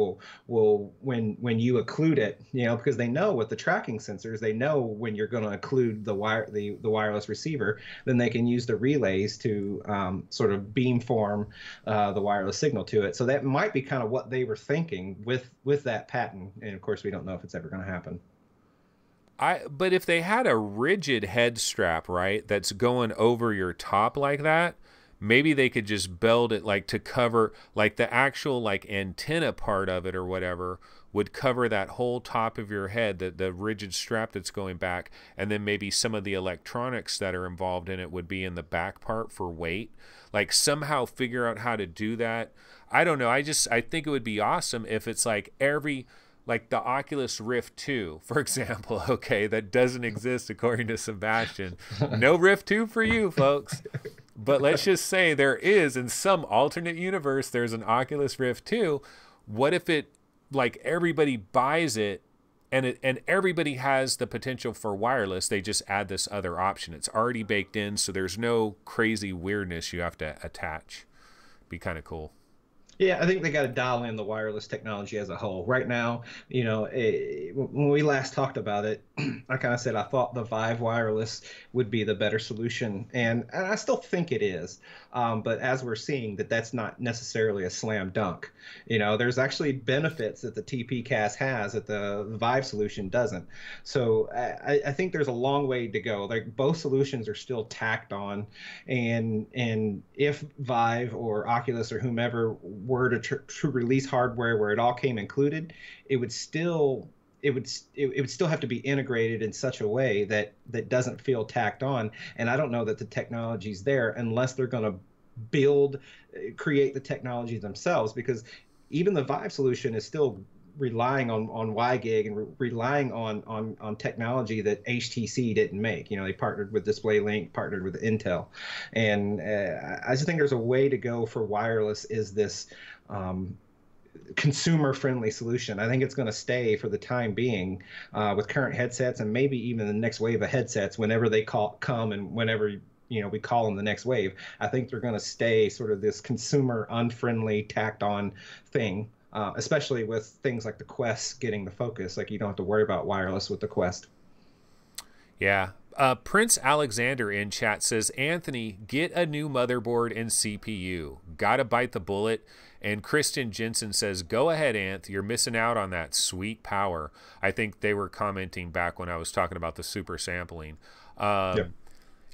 will when you occlude it, because they know with the tracking sensors, they know when you're going to occlude the wireless receiver, then they can use the relays to sort of beamform the wireless signal to it. So that might be kind of what they were thinking with that patent, and of course we don't know if it's ever going to happen. But if they had a rigid head strap, right, that's going over your top like that, maybe they could just build it like to cover like the actual like antenna part of it or whatever would cover that whole top of your head, the rigid strap that's going back, and then maybe some of the electronics that are involved in it would be in the back part for weight. Like somehow figure out how to do that. I don't know. I think it would be awesome if it's like like the Oculus Rift 2, for example, okay, that doesn't exist according to Sebastian. No Rift 2 for you, folks. But let's just say there is, in some alternate universe, there's an Oculus Rift 2. What if it, like, everybody buys it and everybody has the potential for wireless? They just add this other option. It's already baked in, so there's no crazy weirdness you have to attach. Be kind of cool. Yeah, I think they got to dial in the wireless technology as a whole. Right now, when we last talked about it, I kind of said I thought the Vive wireless would be the better solution, and I still think it is. But as we're seeing, that's not necessarily a slam dunk. There's actually benefits that the TP-Cast has that the Vive solution doesn't. So I think there's a long way to go. Like both solutions are still tacked on, and if Vive or Oculus or whomever were to release hardware where it all came included, it would still have to be integrated in such a way that doesn't feel tacked on. And I don't know that the technology's there unless they're going to create the technology themselves, because even the Vive solution is still relying on WiGig and relying on technology that HTC didn't make. They partnered with DisplayLink, partnered with Intel, and I just think there's a way to go for wireless. Is this consumer-friendly solution? I think it's going to stay for the time being with current headsets, and maybe even the next wave of headsets, whenever they come and whenever we call them the next wave. I think they're going to stay sort of this consumer unfriendly tacked on thing, especially with things like the Quest getting the focus. Like you don't have to worry about wireless with the Quest. Yeah. Prince Alexander in chat says, Anthony, get a new motherboard and CPU. Gotta bite the bullet. And Kristen Jensen says, go ahead, Anth. You're missing out on that sweet power. I think they were commenting back when I was talking about the super sampling. Yep.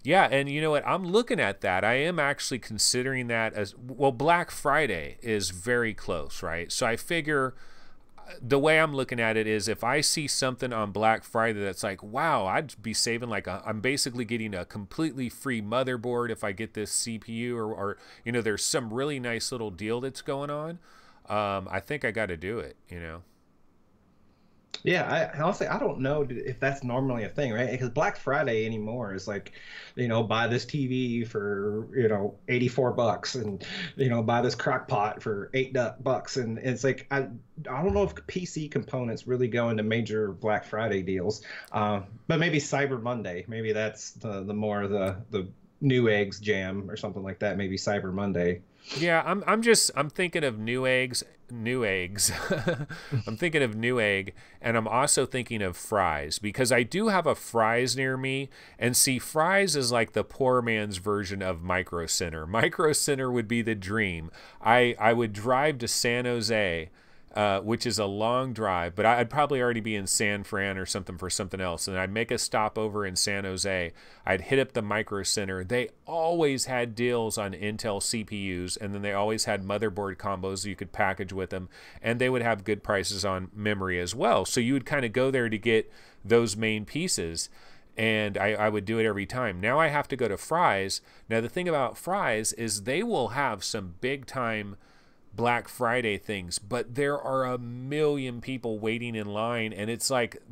Yeah, and you know what? I'm looking at that. I am actually considering that as well. Black Friday is very close, right? So I figure the way I'm looking at it is if I see something on Black Friday that's like, wow, I'd be saving I'm basically getting a completely free motherboard if I get this CPU or there's some really nice little deal that's going on. I think I got to do it, Yeah, I honestly I don't know if that's normally a thing, right? Because Black Friday anymore is like, buy this TV for, $84 and buy this crock pot for $8 and it's like I don't know if PC components really go into major Black Friday deals. But maybe Cyber Monday, maybe that's the more the new eggs jam or something like that, maybe Cyber Monday. Yeah, I'm thinking of new eggs. I'm thinking of new egg, and I'm also thinking of fries because I do have a fries near me, and see, fries is like the poor man's version of Micro Center. Micro Center would be the dream. I would drive to San Jose, which is a long drive, but I'd probably already be in San Fran or something for something else. And I'd make a stop over in San Jose. I'd hit up the Micro Center. They always had deals on Intel CPUs, and then they always had motherboard combos you could package with them. And they would have good prices on memory as well. So you would kind of go there to get those main pieces. And I would do it every time. Now I have to go to Fry's. Now the thing about Fry's is they will have some big time Black Friday things, but there are a million people waiting in line, and it's like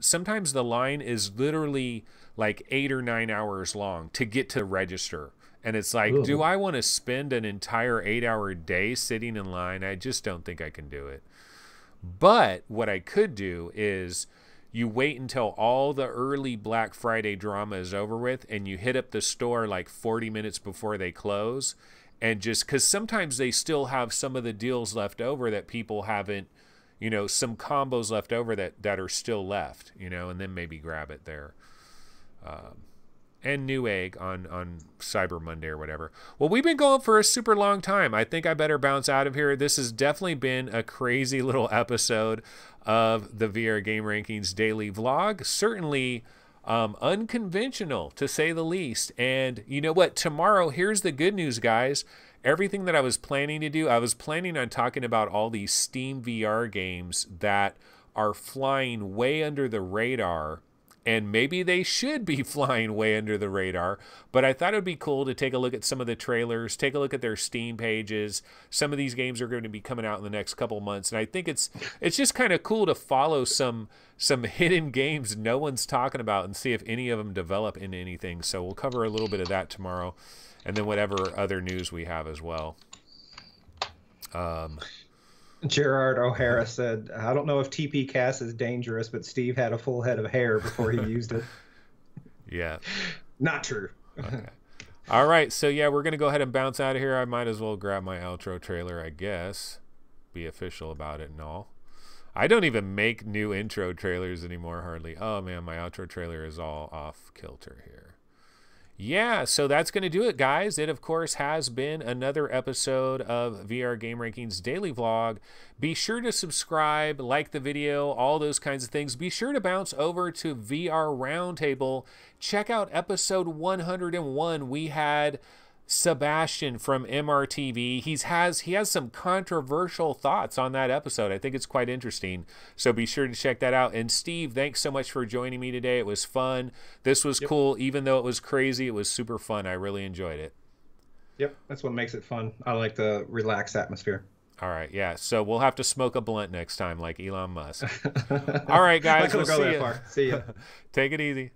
sometimes the line is literally like 8 or 9 hours long to get to the register. And it's like, Ooh. do I want to spend an entire 8-hour day sitting in line? I just don't think I can do it. But what I could do is you wait until all the early Black Friday drama is over with, and you hit up the store like 40 minutes before they close. And just because sometimes they still have some of the deals left over that people haven't, some combos left over that are still left, and then maybe grab it there. And new egg on Cyber Monday or whatever. Well, we've been going for a super long time. I think I better bounce out of here. This has definitely been a crazy little episode of the VR Game Rankings daily vlog. Certainly unconventional, to say the least. And you know what? Tomorrow, here's the good news, guys. Everything that I was planning to do, I was planning on talking about all these Steam VR games that are flying way under the radar. And maybe they should be flying way under the radar, but I thought it would be cool to take a look at some of the trailers, take a look at their Steam pages. Some of these games are going to be coming out in the next couple months, and I think it's just kind of cool to follow some hidden games no one's talking about and see if any of them develop into anything. So we'll cover a little bit of that tomorrow, and then whatever other news we have as well. Gerard O'Hara said, I don't know if TP Cast is dangerous, but Steve had a full head of hair before he used it. Yeah. Not true. Okay. All right. So, yeah, we're going to go ahead and bounce out of here. I might as well grab my outro trailer, I guess. Be official about it and all. I don't even make new intro trailers anymore, hardly. Oh, man, my outro trailer is all off kilter here. Yeah, so that's going to do it, guys. It, of course, has been another episode of VR Game Rankings Daily Vlog. Be sure to subscribe, like the video, all those kinds of things. Be sure to bounce over to VR Roundtable. Check out episode 101. We had Sebastian from MRTV. He has some controversial thoughts on that episode. I think it's quite interesting. So be sure to check that out. And Steve, thanks so much for joining me today. It was fun. This was cool. Even though it was crazy, it was super fun. I really enjoyed it. Yep, that's what makes it fun. I like the relaxed atmosphere. All right, yeah. So we'll have to smoke a blunt next time like Elon Musk. All right, guys. We'll go that far. See ya. Take it easy.